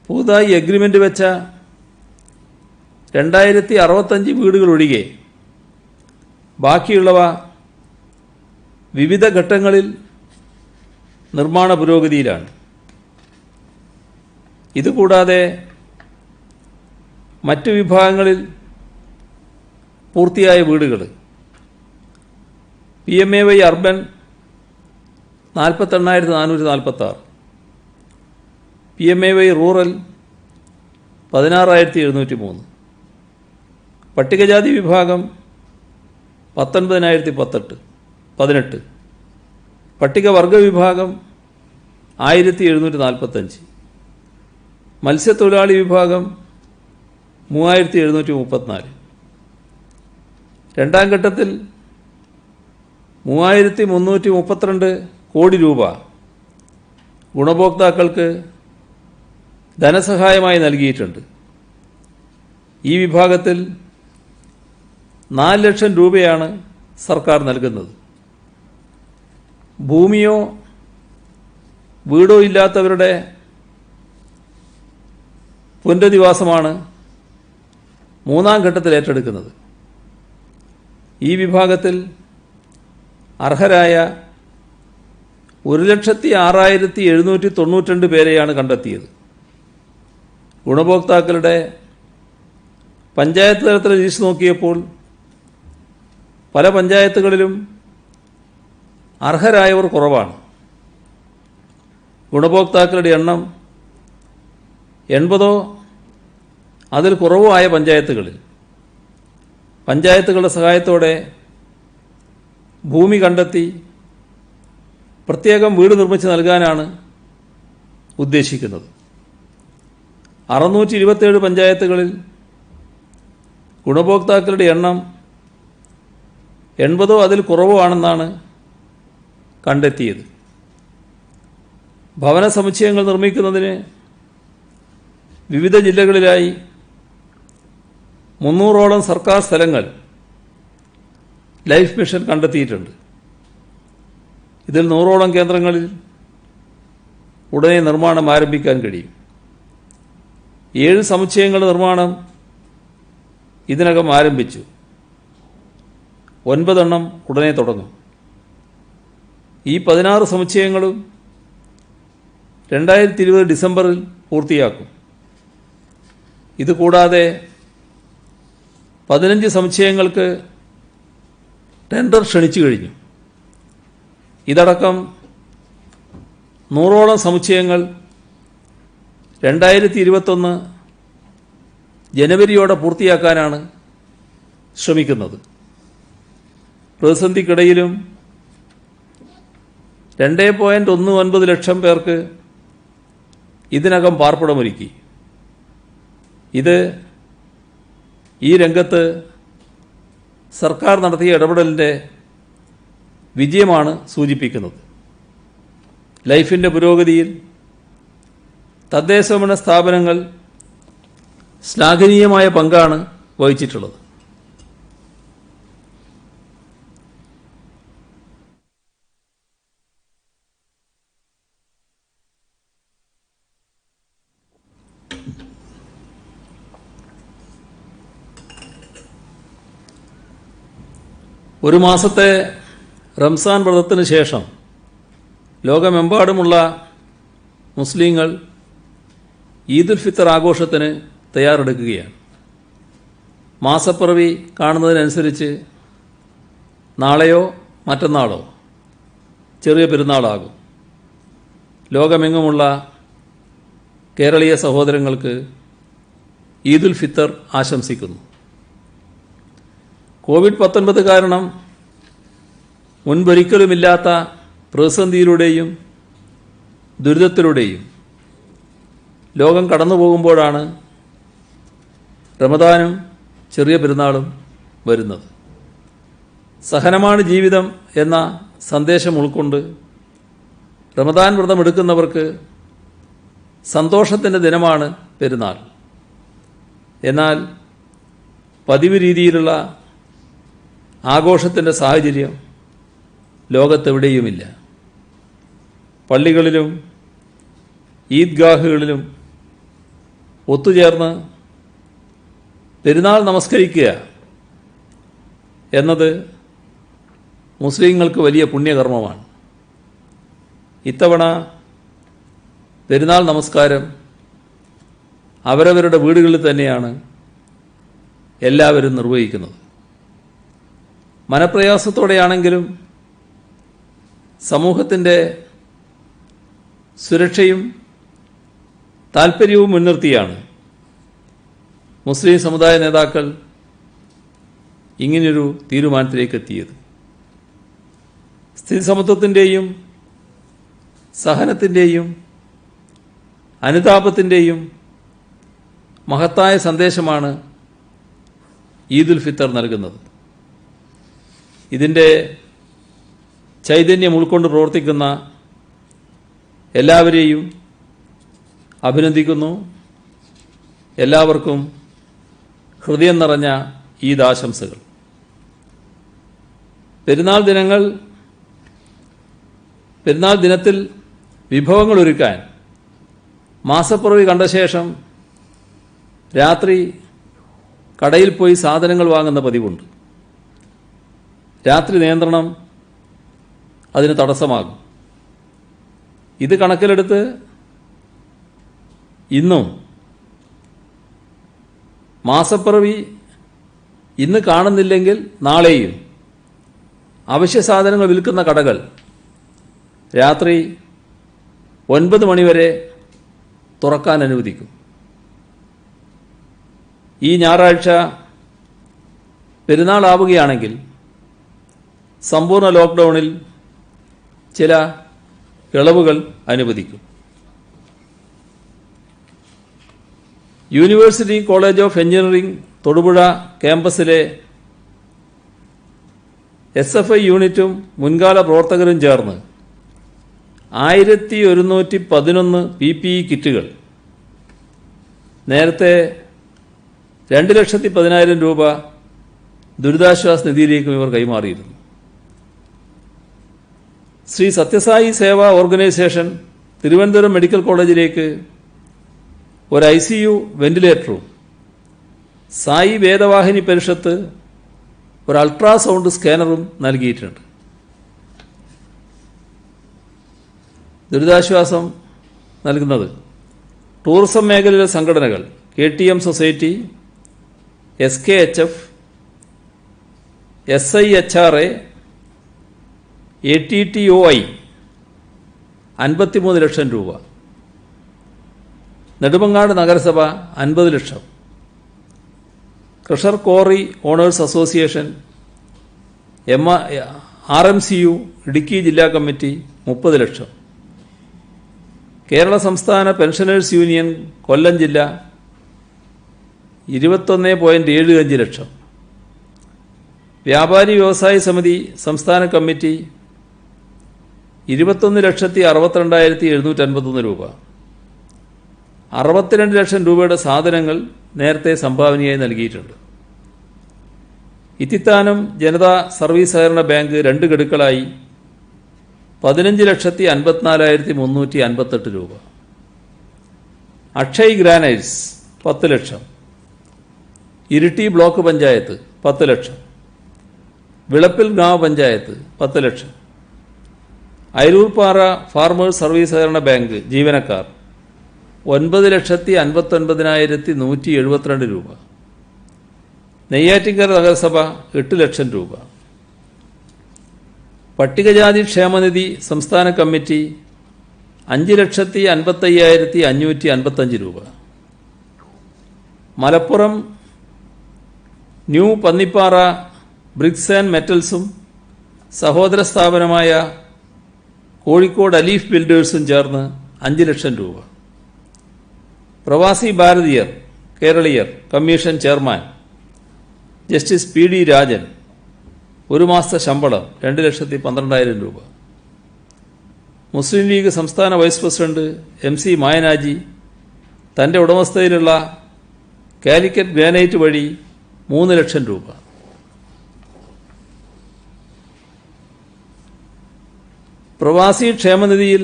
പുതുതായി എഗ്രിമെൻ്റ് വെച്ച 2,065 വീടുകൾ ഒഴികെ ബാക്കിയുള്ളവ വിവിധ ഘട്ടങ്ങളിൽ നിർമ്മാണ പുരോഗതിയിലാണ്. ഇതുകൂടാതെ മറ്റു വിഭാഗങ്ങളിൽ പൂർത്തിയായ വീടുകൾ PMAY അർബൻ 48,446, PMAY റൂറൽ 16,703, പട്ടികജാതി വിഭാഗം 19,018, പട്ടികവർഗ വിഭാഗം 1,745, മത്സ്യത്തൊഴിലാളി വിഭാഗം 3,734. 2ാം ഘട്ടത്തിൽ 3,332 കോടി രൂപ ഗുണഭോക്താക്കൾക്ക് ധനസഹായമായി നൽകിയിട്ടുണ്ട്. ഈ വിഭാഗത്തിൽ 4 ലക്ഷം രൂപയാണ് സർക്കാർ നൽകുന്നത്. ഭൂമിയോ വീടോ ഇല്ലാത്തവരുടെ പുനരധിവാസമാണ് 3ാം ഘട്ടത്തിൽ ഏറ്റെടുക്കുന്നത്. ഈ വിഭാഗത്തിൽ അർഹരായ 1,06,792 പേരെയാണ് കണ്ടെത്തിയത്. ഗുണഭോക്താക്കളുടെ പഞ്ചായത്ത് തലത്തിൽ ലിസ്റ്റ് നോക്കിയപ്പോൾ പല പഞ്ചായത്തുകളിലും അർഹരായവർ കുറവാണ്. ഗുണഭോക്താക്കളുടെ എണ്ണം 80 അതിൽ കുറവോ ആയ പഞ്ചായത്തുകളിൽ പഞ്ചായത്തുകളുടെ സഹായത്തോടെ ഭൂമി കണ്ടെത്തി പ്രത്യേകം വീട് നിർമ്മിച്ച് നൽകാനാണ് ഉദ്ദേശിക്കുന്നത്. 627 പഞ്ചായത്തുകളിൽ ഗുണഭോക്താക്കളുടെ എണ്ണം 80 അതിൽ കുറവോ ആണെന്നാണ് കണ്ടെത്തിയത്. ഭവന സമുച്ചയങ്ങൾ നിർമ്മിക്കുന്നതിന് വിവിധ ജില്ലകളിലായി 300ഓളം സർക്കാർ സ്ഥലങ്ങൾ ലൈഫ് മിഷൻ കണ്ടെത്തിയിട്ടുണ്ട്. ഇതിൽ 100ഓളം കേന്ദ്രങ്ങളിൽ ഉടനെ നിർമ്മാണം ആരംഭിക്കാൻ കഴിയും. 7 സമുച്ചയങ്ങളുടെ നിർമ്മാണം ഇതിനകം ആരംഭിച്ചു. 9 എണ്ണം ഉടനെ തുടങ്ങും. ഈ 16 സമുച്ചയങ്ങളും 2020 ഡിസംബറിൽ പൂർത്തിയാക്കും. ഇതുകൂടാതെ 15 സമുച്ചയങ്ങൾക്ക് ടെൻഡർ ക്ഷണിച്ചു കഴിഞ്ഞു. ഇതടക്കം 100ഓളം സമുച്ചയങ്ങൾ 2021 ജനുവരിയോടെ പൂർത്തിയാക്കാനാണ് ശ്രമിക്കുന്നത്. പ്രതിസന്ധിക്കിടയിലും 2.19 ലക്ഷം പേർക്ക് ഇതിനകം പാർപ്പിടമൊരുക്കി. ഇത് ഈ രംഗത്ത് സർക്കാർ നടത്തിയ ഇടപെടലിൻ്റെ വിജയമാണ് സൂചിപ്പിക്കുന്നത്. ലൈഫിൻ്റെ പുരോഗതിയിൽ തദ്ദേശഭരണ സ്ഥാപനങ്ങൾ ശ്ലാഘനീയമായ പങ്കാണ് വഹിച്ചിട്ടുള്ളത്. ഒരു മാസത്തെ റംസാൻ വ്രതത്തിന് ശേഷം ലോകമെമ്പാടുമുള്ള മുസ്ലിങ്ങൾ ഈദുൽ ഫിത്തർ ആഘോഷത്തിന് തയ്യാറെടുക്കുകയാണ്. മാസപ്പിറവി കാണുന്നതിനനുസരിച്ച് നാളെയോ മറ്റന്നാളോ ചെറിയ പെരുന്നാളാകും. ലോകമെങ്ങുമുള്ള കേരളീയ സഹോദരങ്ങൾക്ക് ഈദുൽ ഫിത്തർ ആശംസിക്കുന്നു. കോവിഡ്-19 കാരണം മുൻപൊരിക്കലുമില്ലാത്ത പ്രതിസന്ധിയിലൂടെയും ദുരിതത്തിലൂടെയും ലോകം കടന്നു പോകുമ്പോഴാണ് റമദാനും ചെറിയ പെരുന്നാളും വരുന്നത്. സഹനമാണ് ജീവിതം എന്ന സന്ദേശം ഉൾക്കൊണ്ട് റമദാൻ വ്രതമെടുക്കുന്നവർക്ക് സന്തോഷത്തിൻ്റെ ദിനമാണ് പെരുന്നാൾ. എന്നാൽ പതിവ് രീതിയിലുള്ള ആഘോഷത്തിൻ്റെ സാഹചര്യം ലോകത്തെവിടെയുമില്ല. പള്ളികളിലും ഈദ്ഗാഹുകളിലും ഒത്തുചേർന്ന് പെരുന്നാൾ നമസ്കരിക്കുക എന്നത് മുസ്ലിങ്ങൾക്ക് വലിയ പുണ്യകർമ്മമാണ്. ഇത്തവണ പെരുന്നാൾ നമസ്കാരം അവരവരുടെ വീടുകളിൽ തന്നെയാണ് എല്ലാവരും നിർവഹിക്കുന്നത്. മനപ്രയാസത്തോടെയാണെങ്കിലും സമൂഹത്തിൻ്റെ സുരക്ഷയും താൽപ്പര്യവും മുൻനിർത്തിയാണ് മുസ്ലിം സമുദായ നേതാക്കൾ ഇങ്ങനെയൊരു തീരുമാനത്തിലേക്ക് എത്തിയത്. സ്ഥിതിസമത്വത്തിൻ്റെയും സഹനത്തിൻ്റെയും അനുതാപത്തിൻ്റെയും മഹത്തായ സന്ദേശമാണ് ഈദുൽ ഫിത്തർ നൽകുന്നത്. ഇതിൻ്റെ ചൈതന്യം ഉൾക്കൊണ്ട് പ്രവർത്തിക്കുന്ന എല്ലാവരെയും അഭിനന്ദിക്കുന്നു. എല്ലാവർക്കും ഹൃദയം നിറഞ്ഞ ഈദ് ആശംസകൾ. പെരുന്നാൾ ദിനത്തിൽ വിഭവങ്ങൾ ഒരുക്കാൻ മാസപ്പിറവി കണ്ട ശേഷം രാത്രി കടയിൽ പോയി സാധനങ്ങൾ വാങ്ങുന്ന പതിവുണ്ട്. രാത്രി നിയന്ത്രണം അതിന് തടസ്സമാകും. ഇത് കണക്കിലെടുത്ത് ഇന്നും മാസപ്പിറവി ഇന്ന് കാണുന്നില്ലെങ്കിൽ നാളെയും അവശ്യ സാധനങ്ങൾ വിൽക്കുന്ന കടകൾ രാത്രി 9 മണിവരെ തുറക്കാൻ അനുവദിക്കും. ഈ ഞായറാഴ്ച പെരുന്നാളാവുകയാണെങ്കിൽ സമ്പൂർണ്ണ ലോക്ക്ഡൗണിൽ ചില ഇളവുകൾ അനുവദിക്കും. University college of engineering Thodupuzha ക്യാമ്പസിലെ SFI യൂണിറ്റും മുൻകാല പ്രവർത്തകരും ചേർന്ന് 1111 PPE കിറ്റുകൾ നേരത്തെ 2,10,000 രൂപ ദുരിതാശ്വാസ നിധിയിലേക്കും ഇവർ കൈമാറിയിരുന്നു. ശ്രീ സത്യസായി സേവാ ഓർഗനൈസേഷൻ തിരുവനന്തപുരം മെഡിക്കൽ കോളേജിലേക്ക് ഒരു ICU വെന്റിലേറ്ററും സായി വേദവാഹിനി പരിഷത്ത് ഒരു അൾട്രാസൗണ്ട് സ്കാനറും നൽകിയിട്ടുണ്ട്. ദുരിതാശ്വാസം നൽകുന്നത് ടൂറിസം മേഖലയിലെ സംഘടനകൾ KTM society, SKHF, SIHRA, ATTOI 53 lakh രൂപ, നെടുമങ്ങാട് നഗരസഭ 50 lakh, crusher quarry owners association, RMCU Idukki ജില്ലാ കമ്മിറ്റി 30 ലക്ഷം, കേരള സംസ്ഥാന പെൻഷനേഴ്സ് യൂണിയൻ കൊല്ലം ജില്ല 21.75 ലക്ഷം, വ്യാപാരി വ്യവസായ സമിതി സംസ്ഥാന കമ്മിറ്റി 21,62,751 രൂപ, 62 ലക്ഷം രൂപയുടെ സാധനങ്ങൾ നേരത്തെ സംഭാവനയായി നൽകിയിട്ടുണ്ട്. ഇത്തിത്താനം ജനതാ സർവീസ് സഹകരണ ബാങ്ക് 2 ഗഡുക്കളായി 15,54,358 രൂപ, അക്ഷയ് ഗ്രാനൈറ്റ്സ് 10 ലക്ഷം, ഇരിട്ടി ബ്ലോക്ക് പഞ്ചായത്ത് 10 ലക്ഷം, വിളപ്പിൽ ഗ്രാമപഞ്ചായത്ത് 10 ലക്ഷം, അയിരൂർപ്പാറ ഫാർമേഴ്സ് സർവീസ് സഹകരണ ബാങ്ക് ജീവനക്കാർ 9,59,172 രൂപ, നെയ്യാറ്റിൻകര നഗരസഭ 8 ലക്ഷം രൂപ, പട്ടികജാതി ക്ഷേമനിധി സംസ്ഥാന കമ്മിറ്റി 5,55,555 രൂപ, Malappuram new Pannippara bricks and മെറ്റൽസും സഹോദര സ്ഥാപനമായ കോഴിക്കോട് അലീഫ് ബിൽഡേഴ്സും ചേർന്ന് 5 ലക്ഷം രൂപ, പ്രവാസി ഭാരതീയർ കേരളീയർ commission chairman justice PD Rajan 1 മാസത്തെ ശമ്പളം 2,12,000 രൂപ, മുസ്ലിം ലീഗ് സംസ്ഥാന വൈസ് പ്രസിഡന്റ് MC മായനാജി തൻ്റെ ഉടമസ്ഥതയിലുള്ള കാലിക്കറ്റ് ഗ്രാനൈറ്റ് വഴി 3 ലക്ഷം രൂപ, പ്രവാസി ക്ഷേമനിധിയിൽ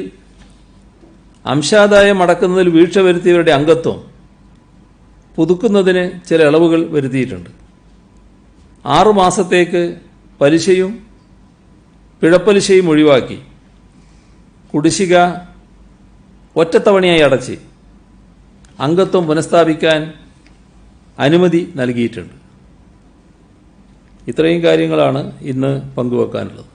അംശാദായം അടക്കുന്നതിൽ വീഴ്ച വരുത്തിയവരുടെ അംഗത്വം പുതുക്കുന്നതിന് ചില ഇളവുകൾ വരുത്തിയിട്ടുണ്ട്. 6 മാസത്തേക്ക് പലിശയും പിഴപ്പലിശയും ഒഴിവാക്കി കുടിശ്ശിക ഒറ്റത്തവണയായി അടച്ച് അംഗത്വം പുനഃസ്ഥാപിക്കാൻ അനുമതി നൽകിയിട്ടുണ്ട്. ഇത്രയും കാര്യങ്ങളാണ് ഇന്ന് പങ്കുവെക്കാനുള്ളത്.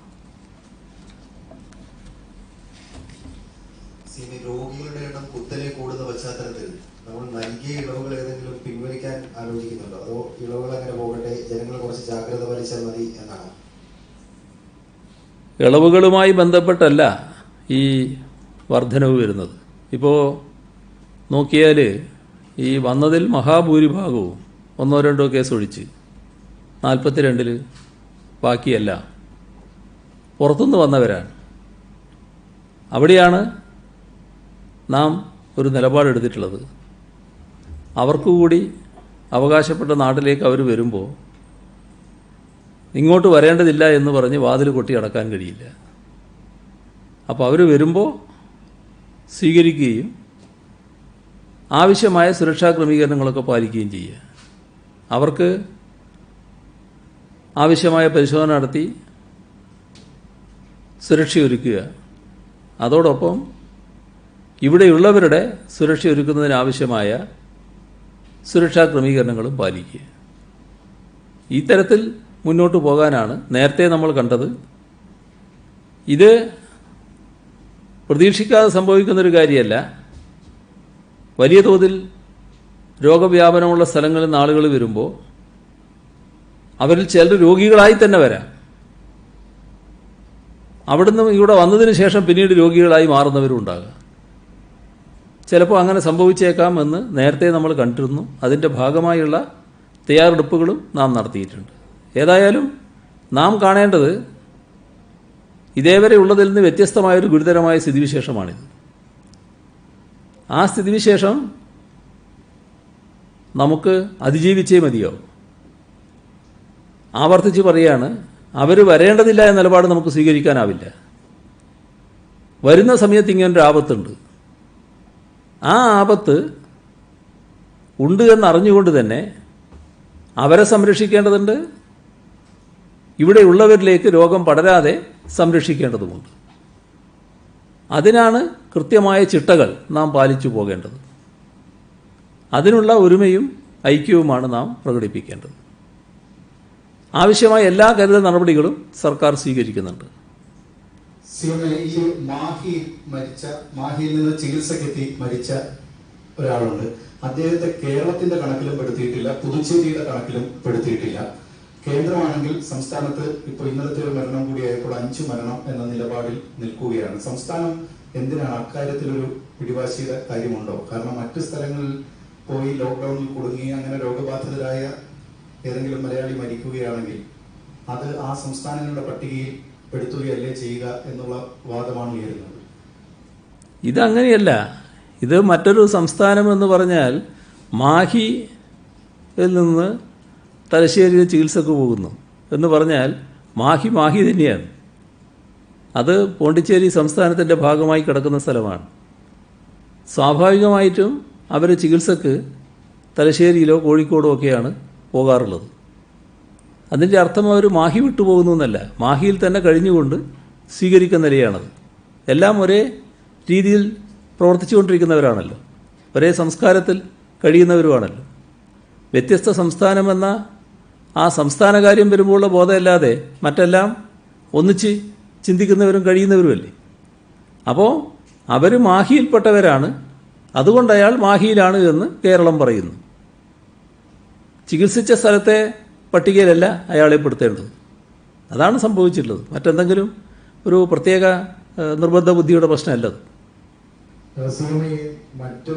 രോഗികളുടെ എണ്ണം കുത്തനെ കൂടുന്ന പശ്ചാത്തലത്തിൽ നമ്മൾ നൽകിയ ഇളവുകൾ ഏതെങ്കിലും പിൻവലിക്കാൻ ആലോചിക്കുന്നുണ്ടോ, അതോ ഇളവുകൾ അങ്ങനെ പോകട്ടെ, ജനങ്ങൾ കുറച്ച് ജാഗ്രത പാലിച്ചാൽ മതി എന്നാണ്?
ഇളവുകളുമായി ബന്ധപ്പെട്ടല്ല ഈ വർധനവ് വരുന്നത്. ഇപ്പോൾ നോക്കിയാൽ ഈ വന്നതിൽ മഹാഭൂരിഭാഗവും 1-2 കേസ് ഒഴിച്ച് 42-ൽ ബാക്കിയല്ല പുറത്തുനിന്ന് വന്നവരാണ്. അവിടെയാണ് നാം ഒരു നിലപാടെടുത്തിട്ടുള്ളത്. അവർക്കുകൂടി അവകാശപ്പെട്ട നാട്ടിലേക്ക് അവർ വരുമ്പോൾ ഇങ്ങോട്ട് വരേണ്ടതില്ല എന്ന് പറഞ്ഞ് വാതിൽ കൊട്ടി അടക്കാൻ കഴിയില്ല. അപ്പോൾ അവർ വരുമ്പോൾ സ്വീകരിക്കുകയും ആവശ്യമായ സുരക്ഷാ ക്രമീകരണങ്ങളൊക്കെ പാലിക്കുകയും ചെയ്യുക. അവർക്ക് ആവശ്യമായ പരിശോധന നടത്തി സുരക്ഷയൊരുക്കുക. അതോടൊപ്പം ഇവിടെയുള്ളവരുടെ സുരക്ഷയൊരുക്കുന്നതിനാവശ്യമായ സുരക്ഷാ ക്രമീകരണങ്ങളും പാലിക്കുക. ഈ തരത്തിൽ മുന്നോട്ട് പോകാനാണ് നേരത്തെ നമ്മൾ കണ്ടത്. ഇത് പ്രതീക്ഷിക്കാതെ സംഭവിക്കുന്നൊരു കാര്യമല്ല. വലിയ തോതിൽ രോഗവ്യാപനമുള്ള സ്ഥലങ്ങളിൽ നിന്ന് ആളുകൾ വരുമ്പോൾ അവരിൽ ചിലർ രോഗികളായി തന്നെ വരാം. അവിടുന്ന് ഇവിടെ വന്നതിന് ശേഷം പിന്നീട് രോഗികളായി മാറുന്നവരും ഉണ്ടാകാം. ചിലപ്പോൾ അങ്ങനെ സംഭവിച്ചേക്കാം എന്ന് നേരത്തെ നമ്മൾ കണ്ടിരുന്നു. അതിൻ്റെ ഭാഗമായുള്ള തയ്യാറെടുപ്പുകളും നാം നടത്തിയിട്ടുണ്ട്. ഏതായാലും നാം കാണേണ്ടത് ഇതേവരെ ഉള്ളതിൽ നിന്ന് വ്യത്യസ്തമായൊരു ഗുരുതരമായ സ്ഥിതിവിശേഷമാണിത്. ആ സ്ഥിതിവിശേഷം നമുക്ക് അതിജീവിച്ചേ മതിയാവും. ആവർത്തിച്ച് പറയുകയാണ്, അവർ വരേണ്ടതില്ല എന്ന നിലപാട് നമുക്ക് സ്വീകരിക്കാനാവില്ല. വരുന്ന സമയത്ത് ഇങ്ങനൊരു ആപത്തുണ്ട്. ആ ആപത്ത് ഉണ്ട് എന്നറിഞ്ഞുകൊണ്ട് തന്നെ അവരെ സംരക്ഷിക്കേണ്ടതുണ്ട്. ഇവിടെയുള്ളവരിലേക്ക് രോഗം പടരാതെ സംരക്ഷിക്കേണ്ടതുമുണ്ട്. അതിനാണ് കൃത്യമായ ചിട്ടകൾ നാം പാലിച്ചു പോകേണ്ടത്. അതിനുള്ള ഒരുമയും ഐക്യവുമാണ് നാം പ്രകടിപ്പിക്കേണ്ടത്. ആവശ്യമായ എല്ലാ കരുതൽ നടപടികളും സർക്കാർ സ്വീകരിക്കുന്നുണ്ട്.
ഈ മാഹിയിൽ നിന്ന് ചികിത്സക്കെത്തി മരിച്ച ഒരാളുണ്ട്. അദ്ദേഹത്തെ കേരളത്തിന്റെ കണക്കിലും പെടുത്തിയിട്ടില്ല, പുതുച്ചേരിയുടെ കണക്കിലും പെടുത്തിയിട്ടില്ല. കേന്ദ്രമാണെങ്കിൽ സംസ്ഥാനത്ത് ഇപ്പോൾ ഇന്നലത്തെ ഒരു മരണം കൂടിയായപ്പോൾ 5 മരണം എന്ന നിലപാടിൽ നിൽക്കുകയാണ്. സംസ്ഥാനം എന്തിനാണ് അക്കാര്യത്തിലൊരു പിടിവാശിയുടെ കാര്യമുണ്ടോ? കാരണം മറ്റു സ്ഥലങ്ങളിൽ പോയി ലോക്ക്ഡൌണിൽ കുടുങ്ങി അങ്ങനെ രോഗബാധിതരായ ഏതെങ്കിലും മലയാളി മരിക്കുകയാണെങ്കിൽ അത് ആ സംസ്ഥാനങ്ങളുടെ പട്ടികയിൽ പെടുത്തുകയല്ലേ ചെയ്യുക എന്നുള്ള വാദമാണ് ഉയരുന്നത്.
ഇതങ്ങനെയല്ല. ഇത് മറ്റൊരു സംസ്ഥാനം എന്ന് പറഞ്ഞാൽ മാഹിയിൽ നിന്ന് തലശ്ശേരിയിൽ ചികിത്സക്ക് പോകുന്നു എന്ന് പറഞ്ഞാൽ മാഹി തന്നെയാണ്. അത് പോണ്ടിച്ചേരി സംസ്ഥാനത്തിൻ്റെ ഭാഗമായി കിടക്കുന്ന സ്ഥലമാണ്. സ്വാഭാവികമായിട്ടും അവർ ചികിത്സക്ക് തലശ്ശേരിയിലോ കോഴിക്കോടോ ഒക്കെയാണ് പോകാറുള്ളത്. അതിൻ്റെ അർത്ഥം അവർ മാഹി വിട്ടുപോകുന്നു എന്നല്ല, മാഹിയിൽ തന്നെ കഴിഞ്ഞുകൊണ്ട് സ്വീകരിക്കുന്ന നിലയാണത്. എല്ലാം ഒരേ രീതിയിൽ പ്രവർത്തിച്ചുകൊണ്ടിരിക്കുന്നവരാണല്ലോ, ഒരേ സംസ്കാരത്തിൽ കഴിയുന്നവരുമാണല്ലോ. വ്യത്യസ്ത സംസ്ഥാനമെന്ന ആ സംസ്ഥാന കാര്യം വരുമ്പോഴുള്ള ബോധമല്ലാതെ മറ്റെല്ലാം ഒന്നിച്ച് ചിന്തിക്കുന്നവരും കഴിയുന്നവരുമല്ലേ. അപ്പോൾ അവർ മാഹിയിൽപ്പെട്ടവരാണ്, അതുകൊണ്ട് അയാൾ മാഹിയിലാണ് എന്ന് കേരളം പറയുന്നു. ചികിത്സിച്ച സ്ഥലത്തെ പട്ടികയിലല്ല അയാളെ പെടുത്തേണ്ടത്. അതാണ് സംഭവിച്ചിട്ടുള്ളത്. മറ്റെന്തെങ്കിലും ഒരു പ്രത്യേക നിർബന്ധ ബുദ്ധിയുടെ പ്രശ്നമല്ലത്.
മറ്റ്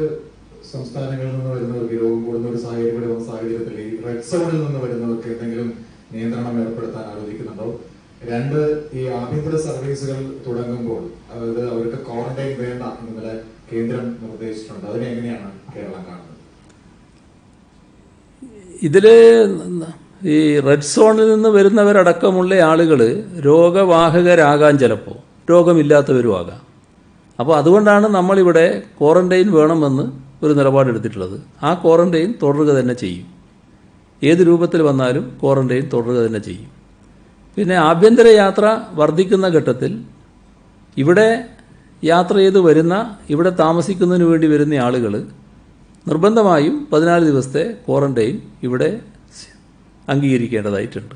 സംസ്ഥാനങ്ങളിൽ നിന്ന് വരുന്നവർക്ക് രോഗം കൂടുന്ന ഒരു സാഹചര്യത്തിൽ ഈ റെഡ് സോണിൽ നിന്ന് വരുന്നവർക്ക് എന്തെങ്കിലും നിയന്ത്രണം ഏർപ്പെടുത്താൻ ആലോചിക്കുന്നുണ്ടോ? 2, ഈ ആഭ്യന്തര സർവീസുകൾ തുടങ്ങുമ്പോൾ അതായത് അവർക്ക് ക്വാറന്റൈൻ വേണ്ട എന്നതിലെ കേന്ദ്രം നിർദ്ദേശിച്ചിട്ടുണ്ട്. അതിനെ എങ്ങനെയാണ് കേരളം കാണുന്നത്?
ഇതിൽ ഈ റെഡ് സോണിൽ നിന്ന് വരുന്നവരടക്കമുള്ള ആളുകൾ രോഗവാഹകരാകാൻ ചിലപ്പോൾ രോഗമില്ലാത്തവരും ആകാം. അപ്പോൾ അതുകൊണ്ടാണ് നമ്മളിവിടെ ക്വാറന്റൈൻ വേണമെന്ന് ഒരു നിലപാടെടുത്തിട്ടുള്ളത്. ആ ക്വാറന്റൈൻ തുടരുക തന്നെ ചെയ്യും. ഏത് രൂപത്തിൽ വന്നാലും ക്വാറന്റൈൻ തുടരുക തന്നെ ചെയ്യും. പിന്നെ ആഭ്യന്തര യാത്ര വർദ്ധിക്കുന്ന ഘട്ടത്തിൽ ഇവിടെ യാത്ര ചെയ്ത് വരുന്ന, ഇവിടെ താമസിക്കുന്നതിന് വേണ്ടി വരുന്ന ആളുകൾ നിർബന്ധമായും 14 ദിവസത്തെ ക്വാറന്റൈൻ ഇവിടെ അംഗീകരിക്കേണ്ടതായിട്ടുണ്ട്.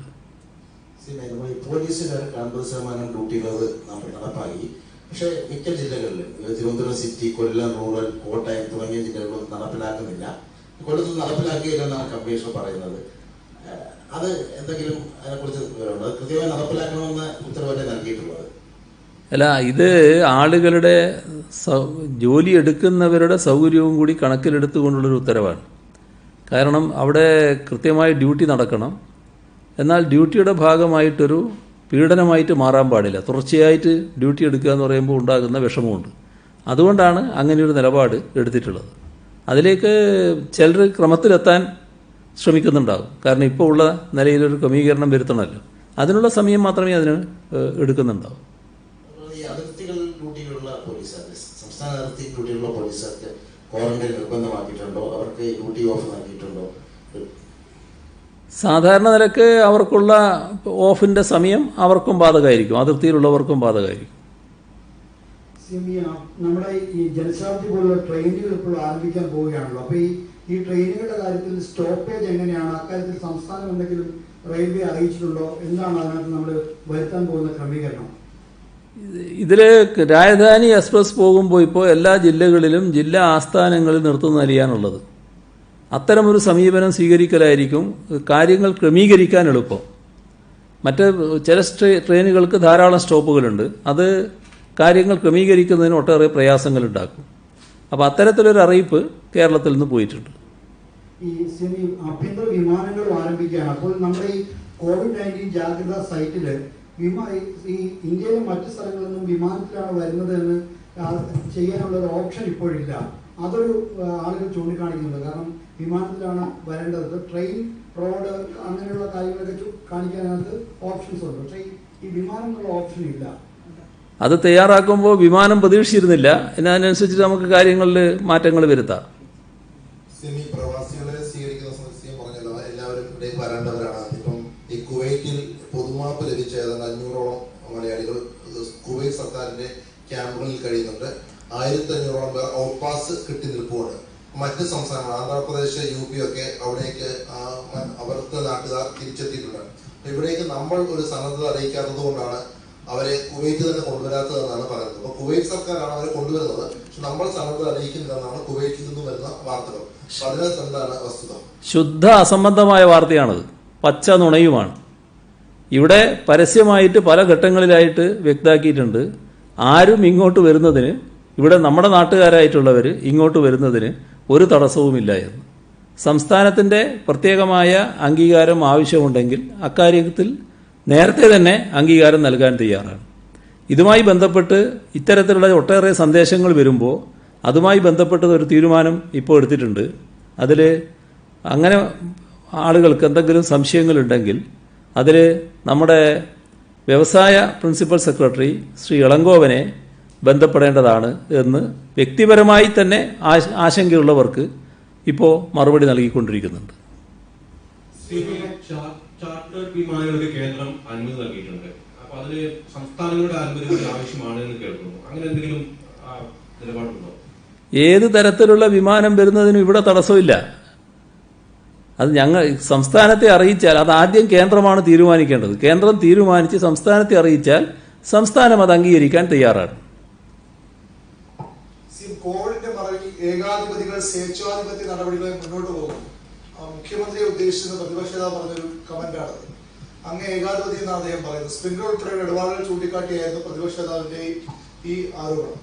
പോലീസിന് 50% ഡ്യൂട്ടി ഇളവ് നടപ്പാക്കി. പക്ഷേ മിക്ക ജില്ലകളിലും തിരുവനന്തപുരം സിറ്റി, കൊല്ലം റൂറൽ, കോട്ടയം തുടങ്ങിയ ജില്ലകളിലും നടപ്പിലാക്കുന്നില്ല. കൊല്ലത്ത് നടപ്പിലാക്കിയില്ലെന്നാണ് കമ്മീഷണർ പറയുന്നത്. അത് എന്തെങ്കിലും അതിനെക്കുറിച്ച് വിവരമുണ്ട്? അത് കൃത്യമായി നടപ്പിലാക്കണമെന്ന് ഉത്തരവല്ലേ നൽകിയിട്ടുള്ളത്?
അല്ല, ഇത് ആളുകളുടെ ജോലി എടുക്കുന്നവരുടെ സൗകര്യവും കൂടി കണക്കിലെടുത്തുകൊണ്ടുള്ളൊരു ഉത്തരവാണ്. കാരണം അവിടെ കൃത്യമായി ഡ്യൂട്ടി നടക്കണം. എന്നാൽ ഡ്യൂട്ടിയുടെ ഭാഗമായിട്ടൊരു പീഡനമായിട്ട് മാറാൻ പാടില്ല. തുടർച്ചയായിട്ട് ഡ്യൂട്ടി എടുക്കുക എന്ന് പറയുമ്പോൾ ഉണ്ടാകുന്ന വിഷമമുണ്ട്. അതുകൊണ്ടാണ് അങ്ങനെയൊരു നിലപാട് എടുത്തിട്ടുള്ളത്. അതിലേക്ക് ചിലർ ക്രമത്തിലെത്താൻ ശ്രമിക്കുന്നുണ്ടാകും. കാരണം ഇപ്പോൾ ഉള്ള നിലയിലൊരു ക്രമീകരണം വരുത്തണമല്ലോ. അതിനുള്ള സമയം മാത്രമേ അതിന് എടുക്കുന്നുണ്ടാവും.
അതിർത്തികളിൽ ഡ്യൂട്ടിയിലുള്ള പോലീസുകാർക്ക്, സംസ്ഥാന അതിർത്തി ഡ്യൂട്ടിയിലുള്ള പോലീസുകാർക്ക് ക്വാറന്റൈൻ നിർബന്ധമാക്കിയിട്ടുണ്ടോ? അവർക്ക് ഡ്യൂട്ടി ഓഫ് നൽകിയിട്ടുണ്ടോ?
സാധാരണ നിലക്ക് അവർക്കുള്ള ഓഫിൻ്റെ സമയം അവർക്കും ബാധകമായിരിക്കും, അതിർത്തിയിലുള്ളവർക്കും ബാധകമായിരിക്കും.
നമ്മുടെ ഈ ജനശതാബ്ദി പോലുള്ള ട്രെയിനുകൾ ഇപ്പോൾ ആരംഭിക്കാൻ പോവുകയാണല്ലോ. അപ്പോൾ ഈ ട്രെയിനുകളുടെ കാര്യത്തിൽ സ്റ്റോപ്പേജ് എങ്ങനെയാണ്? അക്കാര്യത്തിൽ സംസ്ഥാനം എന്തെങ്കിലും റെയിൽവേ അറിയിച്ചിട്ടുണ്ടോ? എന്താണ് അതിനകത്ത് നമ്മൾ വരുത്താൻ പോകുന്ന ക്രമീകരണം?
ഇതിൽ രാജധാനി എക്സ്പ്രസ് പോകുമ്പോൾ ഇപ്പോൾ എല്ലാ ജില്ലകളിലും ജില്ലാ ആസ്ഥാനങ്ങളിൽ നിർത്തുന്ന നിലയാണുള്ളത്. അത്തരമൊരു സമീപനം സ്വീകരിക്കലായിരിക്കും കാര്യങ്ങൾ ക്രമീകരിക്കാൻ എളുപ്പം. മറ്റ് ചില ട്രെയിനുകൾക്ക് ധാരാളം സ്റ്റോപ്പുകളുണ്ട്. അത് കാര്യങ്ങൾ ക്രമീകരിക്കുന്നതിന് ഒട്ടേറെ പ്രയാസങ്ങളുണ്ടാക്കും. അപ്പോൾ അത്തരത്തിലൊരു അറിയിപ്പ് കേരളത്തിൽ നിന്ന് പോയിട്ടുണ്ട്.
ഈ ആഭ്യന്തര വിമാനങ്ങളും ആരംഭിക്കുകയാണ്. അപ്പോൾ നമ്മുടെ ഈ COVID-19 ജാഗ്രതാ സൈറ്റില് ഈ ഇന്ത്യയിലെ മറ്റു സ്ഥലങ്ങളിൽ നിന്നും വിമാനത്തിലാണ് വരുന്നത് എന്ന് ചെയ്യാനുള്ള ഒരു ഓപ്ഷൻ ഇപ്പോഴില്ല. അതൊരു ആളുകൾ ചൂണ്ടിക്കാണിക്കുന്നുണ്ട്. കാരണം വിമാനത്തിലാണ് വരേണ്ടത്. ട്രെയിൻ, റോഡ് അങ്ങനെയുള്ള കാര്യങ്ങളൊക്കെ കാണിക്കാനകത്ത് ഓപ്ഷൻസ് ഉണ്ട്. പക്ഷേ ഈ വിമാനം എന്നുള്ള ഓപ്ഷൻ ഇല്ല.
അത് തയ്യാറാക്കുമ്പോൾ വിമാനം പ്രതീക്ഷിച്ചിരുന്നില്ല. അതിനനുസരിച്ച് നമുക്ക് കാര്യങ്ങളിൽ മാറ്റങ്ങൾ വരുത്താം.
പ്രവാസികളെ സ്വീകരിക്കുന്ന സമസ്യം പറഞ്ഞല്ലോ, എല്ലാവരും ഇവിടെ വരേണ്ടവരാണ്. ഇപ്പം ഈ കുവൈറ്റിൽ പൊതുമാപ്പ് ലഭിച്ച ഏതാണ്ട് 500ഓളം മലയാളികൾ കുവൈറ്റ് സർക്കാരിന്റെ
ക്യാമ്പുകളിൽ കഴിയുന്നുണ്ട്. 1500ഓളം പേർ ഔട്ട് പാസ് കിട്ടി നിൽപ്പുണ്ട്. മറ്റ് സംസ്ഥാനങ്ങൾ ആന്ധ്രാപ്രദേശ്, UP ഒക്കെ അവിടേക്ക് അവർക്ക് നാട്ടുകാർ തിരിച്ചെത്തിയിട്ടുണ്ട്. ഇവിടേക്ക് നമ്മൾ ഒരു സന്നദ്ധത അറിയിക്കാത്തത് കൊണ്ടാണ് അവരെ കുവൈറ്റ് തന്നെ കൊണ്ടുവരാത്തതെന്നാണ് പറയുന്നത്. അപ്പൊ കുവൈറ്റ് സർക്കാരാണ് അവരെ കൊണ്ടുവരുന്നത്, പക്ഷെ നമ്മൾ സന്നദ്ധത അറിയിക്കുന്നില്ലെന്നാണ് കുവൈറ്റിൽ നിന്നും വരുന്ന വാർത്തകൾ. അതിനകത്ത് എന്താണ് വസ്തുത?
ശുദ്ധ അസംബന്ധമായ വാർത്തയാണത്, പച്ച നുണയുമാണ്. ഇവിടെ പരസ്യമായിട്ട് പല ഘട്ടങ്ങളിലായിട്ട് വ്യക്തമാക്കിയിട്ടുണ്ട്, ആരും ഇങ്ങോട്ട് വരുന്നതിന്, ഇവിടെ നമ്മുടെ നാട്ടുകാരായിട്ടുള്ളവർ ഇങ്ങോട്ട് വരുന്നതിന് ഒരു തടസ്സവുമില്ല എന്ന്. സംസ്ഥാനത്തിൻ്റെ പ്രത്യേകമായ അംഗീകാരം ആവശ്യമുണ്ടെങ്കിൽ അക്കാര്യത്തിൽ നേരത്തെ തന്നെ അംഗീകാരം നൽകാൻ തയ്യാറാണ്. ഇതുമായി ബന്ധപ്പെട്ട് ഇത്തരത്തിലുള്ള ഒട്ടേറെ സന്ദേശങ്ങൾ വരുമ്പോൾ അതുമായി ബന്ധപ്പെട്ട ഒരു തീരുമാനം ഇപ്പോൾ എടുത്തിട്ടുണ്ട്. അതിൽ അങ്ങനെ ആളുകൾക്ക് എന്തെങ്കിലും സംശയങ്ങളുണ്ടെങ്കിൽ അതിൽ നമ്മുടെ വ്യവസായ പ്രിൻസിപ്പൽ സെക്രട്ടറി ശ്രീ ഇളങ്കോവനെ ബന്ധപ്പെടേണ്ടതാണ് എന്ന് വ്യക്തിപരമായി തന്നെ ആശങ്കയുള്ളവർക്ക് ഇപ്പോൾ മറുപടി നൽകിക്കൊണ്ടിരിക്കുന്നുണ്ട്.
ചാർട്ടേഡ് വിമാനങ്ങൾക്ക് കേന്ദ്രം അനുമതി നൽകിയിട്ടുണ്ട്. അപ്പൊ അതിന് സംസ്ഥാനങ്ങളുടെ അനുമതി കൂടി ആവശ്യമാണ് എന്ന് കേൾക്കുന്നു. അങ്ങനെ എന്തെങ്കിലും നിലപാടുണ്ടോ?
ഏത് തരത്തിലുള്ള വിമാനം വരുന്നതിനും ഇവിടെ തടസ്സമില്ല. അത് ഞങ്ങൾ സംസ്ഥാനത്തെ അറിയിച്ചാൽ അത് ആദ്യം കേന്ദ്രമാണ് തീരുമാനിക്കേണ്ടത്. കേന്ദ്രം തീരുമാനിച്ച് സംസ്ഥാനത്തെ അറിയിച്ചാൽ സംസ്ഥാനം അത് അംഗീകരിക്കാൻ തയ്യാറാണ്.
കോവിഡിന്റെ മറവിൽ ഏകാധിപതികൾ സ്വേച്ഛാധിപത്യ നടപടികളെ മുന്നോട്ട് പോകും. മുഖ്യമന്ത്രിയെ ഉദ്ദേശിക്കുന്ന പ്രതിപക്ഷ നേതാവ് പറഞ്ഞൊരു കമന്റാണ്. അങ്ങ് ഏകാധിപതി എന്നാണ് അദ്ദേഹം പറയുന്നത്. സ്പ്രിംഗ്ലർ ഉൾപ്പെടെയുള്ള ഇടപാടുകൾ ചൂണ്ടിക്കാട്ടിയായിരുന്നു പ്രതിപക്ഷ നേതാവിന്റെ ഈ ആരോപണം.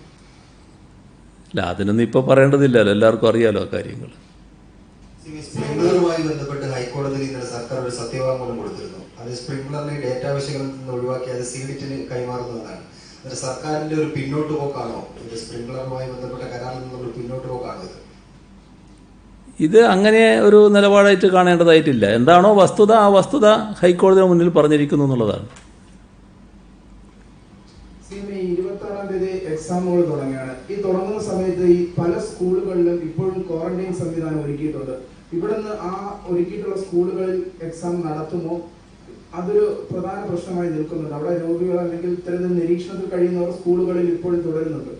അല്ല, അതിനൊന്നും ഇപ്പൊ പറയേണ്ടതില്ലല്ലോ, എല്ലാവർക്കും അറിയാലോ ആ കാര്യങ്ങൾ.
സ്പ്രിംഗ്ലറുമായി ബന്ധപ്പെട്ട് ഹൈക്കോടതിയിൽ ഇന്നലെ സർക്കാർ ഒരു സത്യവാങ്മൂലം കൊടുത്തിരുന്നു. അത് സ്പ്രിംഗ്ലറിനെ ഡേറ്റാ വിശകലനത്തിൽ നിന്ന് ഒഴിവാക്കി അത് CDTന് കൈമാറുന്നതാണ്. സർക്കാരിന്റെ ഒരു പിന്നോട്ട് പോക്കാണോ ഇത്? സ്പ്രിംഗ്ലറുമായി ബന്ധപ്പെട്ട കരാറിൽ നിന്നുള്ള പിന്നോട്ട് പോക്കാണോ ഇത്?
ഇത് അങ്ങനെ ഒരു നിലപാടായിട്ട് കാണേണ്ടതായിട്ടില്ല. എന്താണോ വസ്തുത, ആ വസ്തുത ഹൈക്കോടതിയുടെ മുന്നിൽ പറഞ്ഞിരിക്കുന്നു എന്നുള്ളതാണ്.
26-ാം തീയതി എക്സാമുകൾ തുടങ്ങിയാണ്. ഈ തുടങ്ങുന്ന സമയത്ത് ഈ പല സ്കൂളുകളിലും ഇപ്പോഴും ക്വാറന്റൈൻ സംവിധാനം ഒരുക്കിയിട്ടുണ്ട്. ഇവിടുന്ന് ആ ഒരുക്കിയിട്ടുള്ള സ്കൂളുകളിൽ എക്സാം നടത്തുമോ? അതൊരു പ്രധാന പ്രശ്നമായി നിൽക്കുന്നുണ്ട്. അവിടെ രോഗികൾ അല്ലെങ്കിൽ ഇത്തരത്തിൽ നിരീക്ഷണത്തിൽ കഴിയുന്നവർ സ്കൂളുകളിൽ ഇപ്പോഴും തുടരുന്നുണ്ട്.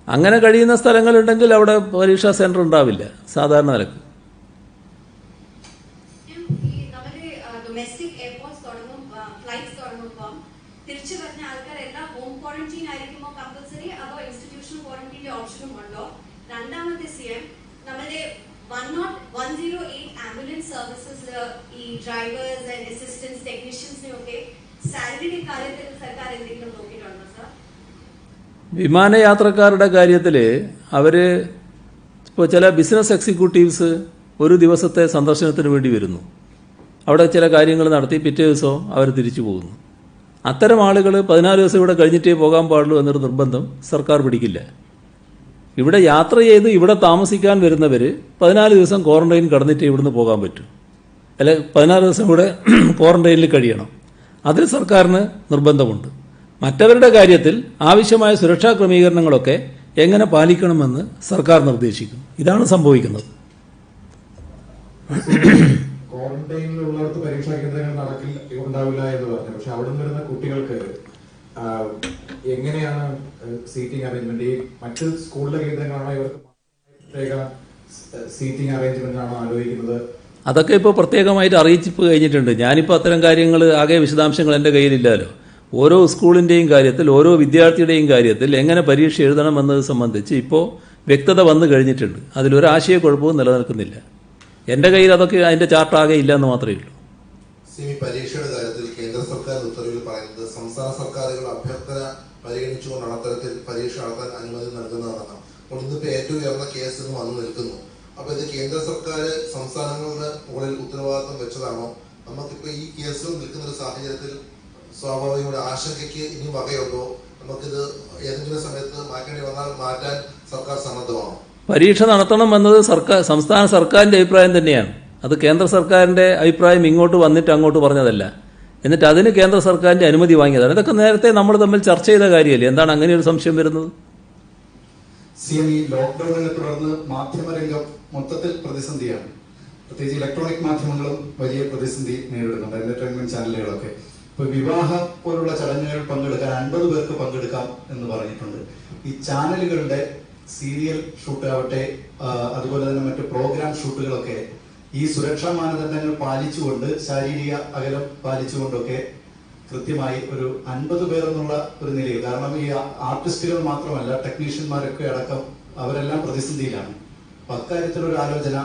അങ്ങനെ കഴിയുന്ന സ്ഥലങ്ങളുണ്ടെങ്കിൽ അവിടെ പരീക്ഷാ സെന്റർ ഉണ്ടാവില്ല സാധാരണ നിലക്ക്.
തിരിച്ചു വരുന്ന ആൾക്കാരെല്ലാം ഹോം ക്വാറന്റൈൻ ആയിരിക്കുമോ കമ്പൽസറി, അതോ ഇൻസ്റ്റിറ്റ്യൂഷണൽ ക്വാറന്റൈൻ്റെ ഓപ്ഷനും ഉണ്ടോ? രണ്ടാമത്തെ CM, നമ്മുടെ 108 ആംബുലൻസ് സർവീസസ് ഈ ഡ്രൈവേഴ്സ് ആൻഡ് അസിസ്റ്റൻസ് ടെക്നീഷ്യൻസിനെയൊക്കെ സാലറിയുടെ കാര്യത്തിൽ സർക്കാർ എന്തെങ്കിലും നോക്കിയിട്ടുണ്ടോ സർ?
വിമാനയാത്രക്കാരുടെ കാര്യത്തിൽ അവർ ഇപ്പോൾ ചില ബിസിനസ് എക്സിക്യൂട്ടീവ്സ് ഒരു ദിവസത്തെ സന്ദർശനത്തിന് വേണ്ടി വരുന്നു. അവിടെ ചില കാര്യങ്ങൾ നടത്തി പിറ്റേ ദിവസം അവർ തിരിച്ചു പോകുന്നു. അത്തരം ആളുകൾ 14 ദിവസം ഇവിടെ കഴിഞ്ഞിട്ടേ പോകാൻ പാടുള്ളൂ എന്നൊരു നിർബന്ധം സർക്കാർ പിടിക്കില്ല. ഇവിടെ യാത്ര ചെയ്ത് ഇവിടെ താമസിക്കാൻ വരുന്നവർ 14 ദിവസം ക്വാറന്റൈൻ കടന്നിട്ടേ ഇവിടുന്ന് പോകാൻ പറ്റൂ. അല്ലെ 14 ദിവസം ഇവിടെ ക്വാറന്റൈനിൽ കഴിയണം. അതിൽ സർക്കാരിന് നിർബന്ധമുണ്ട്. മറ്റവരുടെ കാര്യത്തിൽ ആവശ്യമായ സുരക്ഷാ ക്രമീകരണങ്ങളൊക്കെ എങ്ങനെ പാലിക്കണമെന്ന് സർക്കാർ നിർദ്ദേശിക്കും. ഇതാണ് സംഭവിക്കുന്നത്.
ക്വാറന്റൈനിലുള്ളവർക്ക് പരീക്ഷാ കേന്ദ്രങ്ങൾ ഉണ്ടാവില്ല എന്ന് പറഞ്ഞു. പക്ഷെ അവിടെ നിന്ന് വരുന്ന കുട്ടികൾക്ക് എങ്ങനെയാണ് സീറ്റിംഗ് അറേഞ്ച്മെന്റ്? ഈ മറ്റ് സ്കൂളിലെ കേന്ദ്രങ്ങളാണോ ഇവർക്ക് പ്രത്യേക സീറ്റിംഗ് അറേഞ്ച്മെന്റ് ആണോ ആലോചിക്കുന്നത്?
അതൊക്കെ ഇപ്പോൾ പ്രത്യേകമായിട്ട് അറിയിച്ചിപ്പ് കഴിഞ്ഞിട്ടുണ്ട്. ഞാനിപ്പോൾ അത്തരം കാര്യങ്ങൾ ആകെ വിശദാംശങ്ങൾ എൻ്റെ കയ്യിലില്ലല്ലോ. ഓരോ സ്കൂളിൻ്റെയും കാര്യത്തിൽ, ഓരോ വിദ്യാർത്ഥിയുടെയും കാര്യത്തിൽ എങ്ങനെ പരീക്ഷ എഴുതണമെന്നത് സംബന്ധിച്ച് ഇപ്പോൾ വ്യക്തത വന്നു കഴിഞ്ഞിട്ടുണ്ട്. അതിലൊരു ആശയക്കുഴപ്പവും നിലനിൽക്കുന്നില്ല. എൻ്റെ കയ്യിൽ അതൊക്കെ അതിൻ്റെ ചാർട്ടാകെ ഇല്ല എന്ന് മാത്രമേ ഉള്ളൂ.
പരീക്ഷയുടെ കാര്യത്തിൽ കേന്ദ്ര സർക്കാർ ഉത്തരവിൽ പറയുന്നത് സംസ്ഥാന സർക്കാരുകൾ അഭ്യർത്ഥന പരിഗണിച്ചുകൊണ്ടാണ് അത്തരത്തിൽ പരീക്ഷ നടത്താൻ അനുമതി നൽകുന്നതെന്നാണ്. അപ്പോൾ ഇന്നിപ്പോൾ ഏറ്റവും ഉയർന്ന കേസ് വന്നു നിൽക്കുന്നു. അപ്പൊ ഇത് കേന്ദ്ര സർക്കാർ സംസ്ഥാനങ്ങളുടെ മുകളിൽ ഉത്തരവാദിത്വം വെച്ചതാണോ? നമുക്കിപ്പോൾ ഈ കേസുകൾ നിൽക്കുന്ന ഒരു സാഹചര്യത്തിൽ സ്വാഭാവികയുടെ ആശങ്കയ്ക്ക് ഇനി വകയുണ്ടോ? നമുക്കിത് ഏതെങ്കിലും സമയത്ത് മാറ്റേണ്ടി വന്നാൽ മാറ്റാൻ സർക്കാർ സന്നദ്ധമാണോ?
പരീക്ഷ നടത്തണം എന്നത് സംസ്ഥാന സർക്കാരിൻ്റെ അഭിപ്രായം തന്നെയാണ്. അത് കേന്ദ്ര സർക്കാരിൻ്റെ അഭിപ്രായം ഇങ്ങോട്ട് വന്നിട്ട് അങ്ങോട്ട് പറഞ്ഞതല്ല. എന്നിട്ട് അതിന് കേന്ദ്ര സർക്കാരിൻ്റെ അനുമതി വാങ്ങിയതാണ്. ഇതൊക്കെ നേരത്തെ നമ്മൾ തമ്മിൽ ചർച്ച ചെയ്ത കാര്യമല്ലേ. എന്താണ് അങ്ങനെ ഒരു സംശയം വരുന്നത്?
ഈ ലോക്ക്ഡൌണിനെ തുടർന്ന് മാധ്യമരംഗം മൊത്തത്തിൽ പ്രതിസന്ധിയാണ്. പ്രത്യേകിച്ച് ഇലക്ട്രോണിക് മാധ്യമങ്ങളും വലിയ പ്രതിസന്ധി നേരിടുന്നുണ്ട്, എന്റർടൈൻമെന്റ് ചാനലുകളൊക്കെ. ഇപ്പൊ വിവാഹം പോലുള്ള ചടങ്ങുകൾ പങ്കെടുക്കാൻ 50 പേർക്ക് പങ്കെടുക്കാം എന്ന് പറഞ്ഞിട്ടുണ്ട്. ഈ ചാനലുകളുടെ സീരിയൽ ഷൂട്ട് ആവട്ടെ, അതുപോലെ തന്നെ മറ്റു പ്രോഗ്രാം ഷൂട്ടുകളൊക്കെ ഈ സുരക്ഷാ മാനദണ്ഡങ്ങൾ പാലിച്ചുകൊണ്ട്, ശാരീരിക അകലം പാലിച്ചുകൊണ്ടൊക്കെ കൃത്യമായി ഒരു 50 പേർ എന്നുള്ള ഒരു നിലയിൽ, കാരണം ഈ ആർട്ടിസ്റ്റുകൾ മാത്രമല്ല ടെക്നീഷ്യന്മാരൊക്കെ അടക്കം അവരെല്ലാം പ്രതിസന്ധിയിലാണ്. അപ്പൊ അക്കാര്യത്തിലൊരു ആലോചന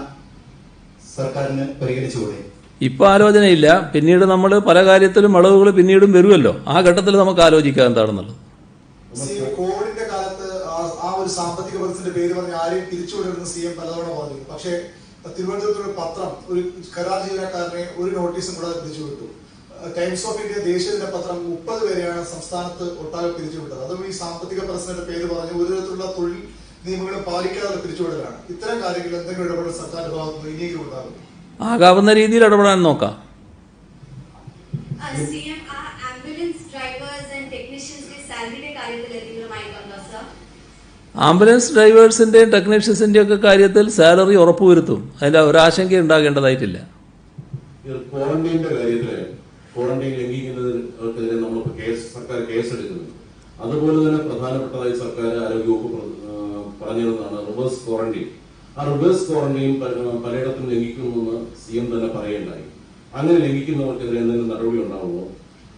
സർക്കാരിന് പരിഗണിച്ചുകൂടെ?
ഇപ്പൊ ആലോചനയില്ല. പിന്നീട് നമ്മൾ പല കാര്യത്തിലും അളവുകൾ പിന്നീടും വരുമല്ലോ. ആ ഘട്ടത്തിൽ നമുക്ക് ആലോചിക്കാം എന്താണെന്നുള്ളത്.
കോവിഡിന്റെ കാലത്ത് ആ ഒരു സാമ്പത്തിക പ്രതിസന്ധി പേര് പറഞ്ഞ് ആരെയും പിരിച്ചുവിടരുന്ന CM പലതവണ പറഞ്ഞു. പക്ഷേ തിരുവനന്തപുരത്തൊരു പത്രം ഒരു കരാർ ജീവനക്കാരനെ ഒരു നോട്ടീസും കൂടാതെ പിരിച്ചുവിട്ടു. ടൈംസ് ഓഫ് ഇന്ത്യ ദേശീയ ദിനപത്രം 30 പേരെയാണ് സംസ്ഥാനത്ത് ഒട്ടാകെ പിരിച്ചുവിട്ടത്. അതും ഈ സാമ്പത്തിക പ്രശ്നത്തിന്റെ പേര് പറഞ്ഞ് ഒരു തരത്തിലുള്ള തൊഴിൽ നിയമങ്ങളും പാലിക്കാതെ പിരിച്ചുവിടലാണ്. ഇത്തരം കാര്യങ്ങളിൽ എന്തെങ്കിലും ഇടപെടൽ സർക്കാരിന്റെ ഭാഗത്ത് ഇനിയെങ്കിലും ഉണ്ടാകും?
ആകാവുന്ന രീതിയിൽ ഇടപെടാൻ നോക്കാം.
CM, ആംബുലൻസ് ഡ്രൈവേഴ്സ് ആൻഡ് ടെക്നീഷ്യൻസിന്റെ സാലറിയുടെ കാര്യത്തിൽ എന്തെങ്കിലും ആയിട്ടുണ്ടോ സർ?
ആംബുലൻസ് ഡ്രൈവേഴ്സിന്റെയും ടെക്നീഷ്യൻസിന്റെയും ഒക്കെ കാര്യത്തിൽ സാലറി ഉറപ്പുവരുത്തും. അതിൽ ഒരാശങ്ക ഉണ്ടാകേണ്ടതായിട്ടില്ല.
ക്വാറന്റൈനിന്റെ കാര്യത്തില് ക്വാറന്റൈൻ ലംഘിക്കുന്നതിനെതിരെ നമ്മളിപ്പോൾ സർക്കാർ കേസെടുക്കുന്നു. അതുപോലെ തന്നെ പ്രധാനപ്പെട്ടതായി സർക്കാർ ആരോഗ്യവകുപ്പ് പറഞ്ഞതാണ് റിവേഴ്സ് ക്വാറന്റൈൻ. ആ റിവേഴ്സ് ക്വാറന്റൈൻ പലയിടത്തും ലംഘിക്കുമെന്ന് CM തന്നെ പറയുണ്ടായി. അങ്ങനെ ലംഘിക്കുന്നവർക്കെതിരെ എന്തെങ്കിലും നടപടി ഉണ്ടാവുമോ?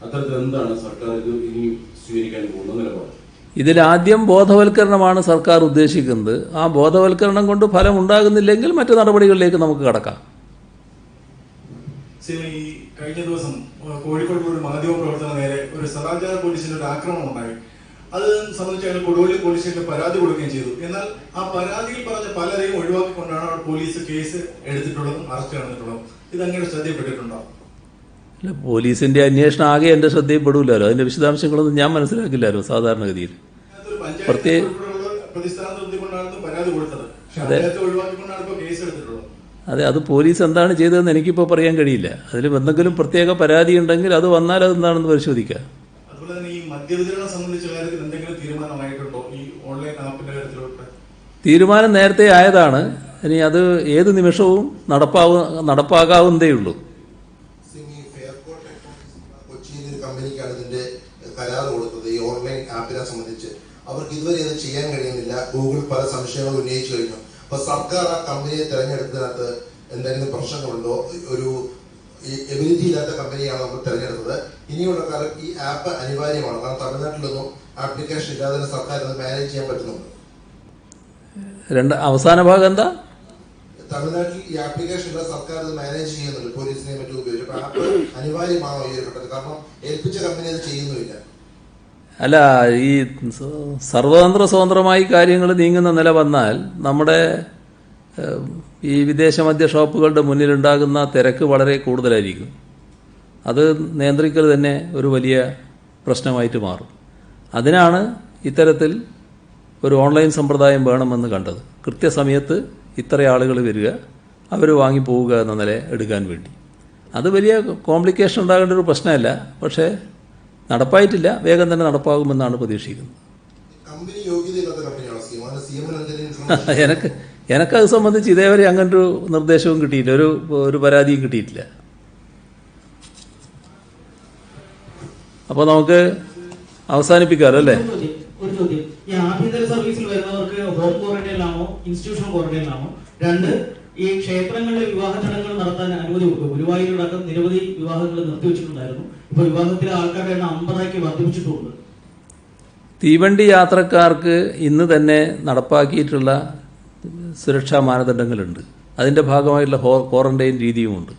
അത്തരത്തിൽ എന്താണ് സർക്കാർ ഇനി സ്വീകരിക്കാൻ പോകുന്ന നിലപാട്?
ഇതിലാദ്യം ബോധവൽക്കരണമാണ് സർക്കാർ ഉദ്ദേശിക്കുന്നത്. ആ ബോധവൽക്കരണം കൊണ്ട് ഫലം ഉണ്ടാകുന്നില്ലെങ്കിൽ മറ്റു നടപടികളിലേക്ക് നമുക്ക് കടക്കാം.
ഈ കഴിഞ്ഞ ദിവസം കോഴിക്കോട് ഒരു മാധ്യമ പ്രവർത്തന നേരെ ഒരു സദാചാര പോലീസിന്റെ ഒരു ആക്രമണം ഉണ്ടായി. അത് സംബന്ധിച്ച് അയാൾ കൊടുവള്ളി പോലീസ് സ്റ്റേഷനിൽ പരാതി കൊടുക്കുകയും ചെയ്തു. എന്നാൽ ആ പരാതിയിൽ പറഞ്ഞ പലരെയും ഒഴിവാക്കിക്കൊണ്ടാണ് പോലീസ് കേസ് എടുത്തിട്ടുള്ളതും അറസ്റ്റ് നടന്നിട്ടുള്ളതും. ഇത് അങ്ങനെ ശ്രദ്ധയിൽപ്പെട്ടിട്ടുണ്ടോ?
അല്ല, പോലീസിന്റെ അന്വേഷണം ആകെ എന്റെ ശ്രദ്ധയിൽപ്പെടില്ലല്ലോ. അതിന്റെ വിശദാംശങ്ങളൊന്നും ഞാൻ മനസ്സിലാക്കില്ലല്ലോ സാധാരണഗതിയിൽ.
പരാതി കൊടുത്തത് ഒഴിവാക്കിക്കൊണ്ടാണ് ഇപ്പോൾ കേസ് എടുത്തിട്ടുള്ളത്.
അതെ, അത് പോലീസ് എന്താണ് ചെയ്തതെന്ന് എനിക്കിപ്പോൾ പറയാൻ കഴിയില്ല. അതിൽ എന്തെങ്കിലും പ്രത്യേക പരാതി ഉണ്ടെങ്കിൽ അത് വന്നാൽ അതെന്താണെന്ന് പരിശോധിക്കാം.
അതുപോലെ തന്നെ ഈ മദ്യവിതരണം സംബന്ധിച്ച കാര്യത്തിൽ എന്തെങ്കിലും തീരുമാനമായിട്ടുണ്ടോ? ഈ ഓൺലൈൻ ആപ്പിന്റെ കാര്യത്തിലോട്ട്
തീരുമാനം നേരത്തെ ആയതാണ്. ഇനി അത് ഏത് നിമിഷവും നടപ്പാകാവുന്നതേ ഉള്ളൂ.
കൊച്ചിയിൽ ഒരു കമ്പനിക്കാണ് ഇതിന്റെ കരാർ കൊടുത്തത്. ഈ ഓൺലൈൻ ആപ്പിനെ സംബന്ധിച്ച് അവർക്ക് ഇതുവരെ അത് ചെയ്യാൻ കഴിയുന്നില്ല. ഗൂഗിൾ പല സംശയങ്ങൾ ഉന്നയിച്ചു കഴിഞ്ഞു. അപ്പൊ സർക്കാർ ആ കമ്പനിയെ തെരഞ്ഞെടുത്തതിനകത്ത് എന്തെങ്കിലും പ്രശ്നങ്ങളുണ്ടോ? ഒരു എബിലിറ്റി ഇല്ലാത്ത കമ്പനിയാണ് നമ്മൾ തെരഞ്ഞെടുത്തത്. ഇനിയുള്ള കാലം ഈ ആപ്പ് അനിവാര്യമാണ്. കാരണം തമിഴ്നാട്ടിലൊന്നും ആപ്ലിക്കേഷൻ ഇല്ലാതെ തന്നെ സർക്കാർ അത് മാനേജ് ചെയ്യാൻ പറ്റുന്നുണ്ട്.
അവസാന ഭാഗം എന്താ?
തമിഴ്നാട്ടിൽ ഈ ആപ്ലിക്കേഷൻ ഇല്ലാതെ സർക്കാർ അത് മാനേജ് ചെയ്യുന്നുണ്ട്, പോലീസിനെ മറ്റും ഉപയോഗിച്ച്. അപ്പൊ ആപ്പ് അനിവാര്യമാണോ ഈ ഒരു ഘട്ടത്തിൽ? കാരണം ഏൽപ്പിച്ച കമ്പനി അത് ചെയ്യുന്നുമില്ല.
അല്ല, ഈ സർവതന്ത്ര സ്വതന്ത്രമായി കാര്യങ്ങൾ നീങ്ങുന്ന നില വന്നാൽ നമ്മുടെ ഈ വിദേശ മദ്യ ഷോപ്പുകളുടെ മുന്നിലുണ്ടാകുന്ന തിരക്ക് വളരെ കൂടുതലായിരിക്കും. അത് നിയന്ത്രിക്കൽ തന്നെ ഒരു വലിയ പ്രശ്നമായിട്ട് മാറും. അതിനാണ് ഇത്തരത്തിൽ ഒരു ഓൺലൈൻ സമ്പ്രദായം വേണമെന്ന് കണ്ടത്. കൃത്യസമയത്ത് ഇത്ര ആളുകൾ വരിക, അവർ വാങ്ങിപ്പോവുക എന്ന നില എടുക്കാൻ വേണ്ടി. അത് വലിയ കോംപ്ലിക്കേഷൻ ഉണ്ടാകേണ്ട ഒരു പ്രശ്നമല്ല. പക്ഷേ നടപ്പായിട്ടില്ല. വേഗം തന്നെ നടപ്പാകുമെന്നാണ് പ്രതീക്ഷിക്കുന്നത്. എനിക്കത് സംബന്ധിച്ച് ഇതേവരെ അങ്ങനൊരു നിർദ്ദേശവും കിട്ടിയില്ല, ഒരു പരാതിയും കിട്ടിയിട്ടില്ല. അപ്പോൾ നമുക്ക് അവസാനിപ്പിക്കാമല്ലോ അല്ലേ?
ഒരു ചോദ്യം, ഈ ആഭ്യന്തര സർവീസിൽ വരുന്നവർക്ക് ഹോം ക്വാറന്റൈനിലാണോ ഇൻസ്റ്റിറ്റ്യൂഷണൽ ക്വാറന്റൈനിലാണോ? രണ്ട്, ഈ ക്ഷേത്രങ്ങളിലെ വിവാഹ ചടങ്ങുകൾ നടത്താൻ അനുമതി കൊടുക്കും. ഗുരുവായൂരടക്കം നിരവധി വിവാഹങ്ങൾ നിർത്തിവെച്ചിട്ടുണ്ടായിരുന്നു. ഇപ്പോൾ വിവാഹത്തിലെ ആൾക്കാരുടെ എണ്ണം 50 വർദ്ധിപ്പിച്ചിട്ടുണ്ട്.
തീവണ്ടി യാത്രക്കാർക്ക് ഇന്ന് തന്നെ നടപ്പാക്കിയിട്ടുള്ള സുരക്ഷാ മാനദണ്ഡങ്ങളുണ്ട്. അതിൻ്റെ ഭാഗമായിട്ടുള്ള ക്വാറന്റൈൻ രീതിയുമുണ്ട്.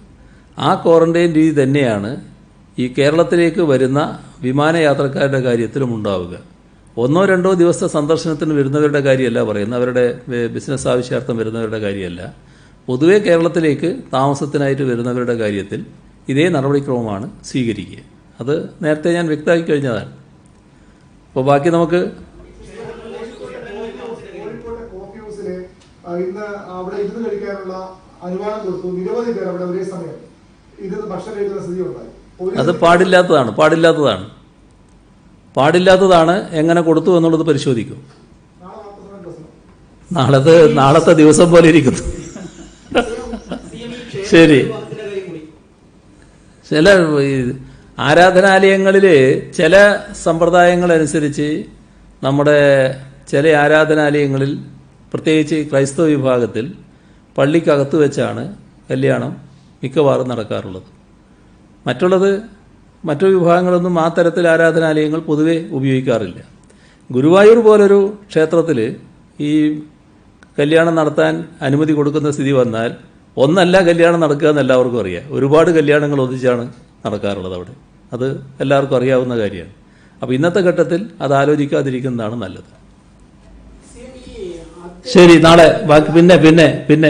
ആ ക്വാറന്റൈൻ രീതി തന്നെയാണ് ഈ കേരളത്തിലേക്ക് വരുന്ന വിമാനയാത്രക്കാരുടെ കാര്യത്തിലും ഉണ്ടാവുക. 1-2 ദിവസത്തെ സന്ദർശനത്തിന് വരുന്നവരുടെ കാര്യമല്ല പറയുന്നത്, അവരുടെ ബിസിനസ് ആവശ്യാർത്ഥം വരുന്നവരുടെ കാര്യമല്ല. പൊതുവെ കേരളത്തിലേക്ക് താമസത്തിനായിട്ട് വരുന്നവരുടെ കാര്യത്തിൽ ഇതേ നടപടിക്രമമാണ് സ്വീകരിക്കുക. അത് നേരത്തെ ഞാൻ വ്യക്തമാക്കി കഴിഞ്ഞതാണ്. അപ്പോൾ ബാക്കി നമുക്ക്
കോഫി ഹൗസില് ഇന്ന് അവിടെ ഇരുന്ന് കഴിക്കാനുള്ള അനുവാദം കൊടുത്തു. നിരവധി പേർ അവിടെ ഒരേ സമയം ഇരുന്ന് ഭക്ഷണം കഴിക്കുന്ന സ്ഥിതി ഉണ്ടായി.
അത് പാടില്ലാത്തതാണ്. എങ്ങനെ കൊടുത്തു എന്നുള്ളത് പരിശോധിക്കും. നാളത്തെ ദിവസം പോലെ ഇരിക്കുന്നു. ശരി, ചില ആരാധനാലയങ്ങളിൽ ചില സമ്പ്രദായങ്ങളനുസരിച്ച് നമ്മുടെ ചില ആരാധനാലയങ്ങളിൽ പ്രത്യേകിച്ച് ക്രൈസ്തവ വിഭാഗത്തിൽ പള്ളിക്കകത്ത് വെച്ചാണ് കല്യാണം മിക്കവാറും നടക്കാറുള്ളത്. മറ്റു വിഭാഗങ്ങളൊന്നും ആ തരത്തിൽ ആരാധനാലയങ്ങൾ പൊതുവെ ഉപയോഗിക്കാറില്ല. ഗുരുവായൂർ പോലൊരു ക്ഷേത്രത്തിൽ ഈ കല്യാണം നടത്താൻ അനുമതി കൊടുക്കുന്ന സ്ഥിതി വന്നാൽ ഒന്നല്ല കല്യാണം നടക്കുക എന്ന് എല്ലാവർക്കും അറിയാം. ഒരുപാട് കല്യാണങ്ങൾ ഒന്നിച്ചാണ് നടക്കാറുള്ളത് അവിടെ. അത് എല്ലാവർക്കും അറിയാവുന്ന കാര്യമാണ്. അപ്പോൾ ഇന്നത്തെ ഘട്ടത്തിൽ അത് ആലോചിക്കാതിരിക്കുന്നതാണ് നല്ലത്. ശരി, നാളെ ബാക്കി പിന്നെ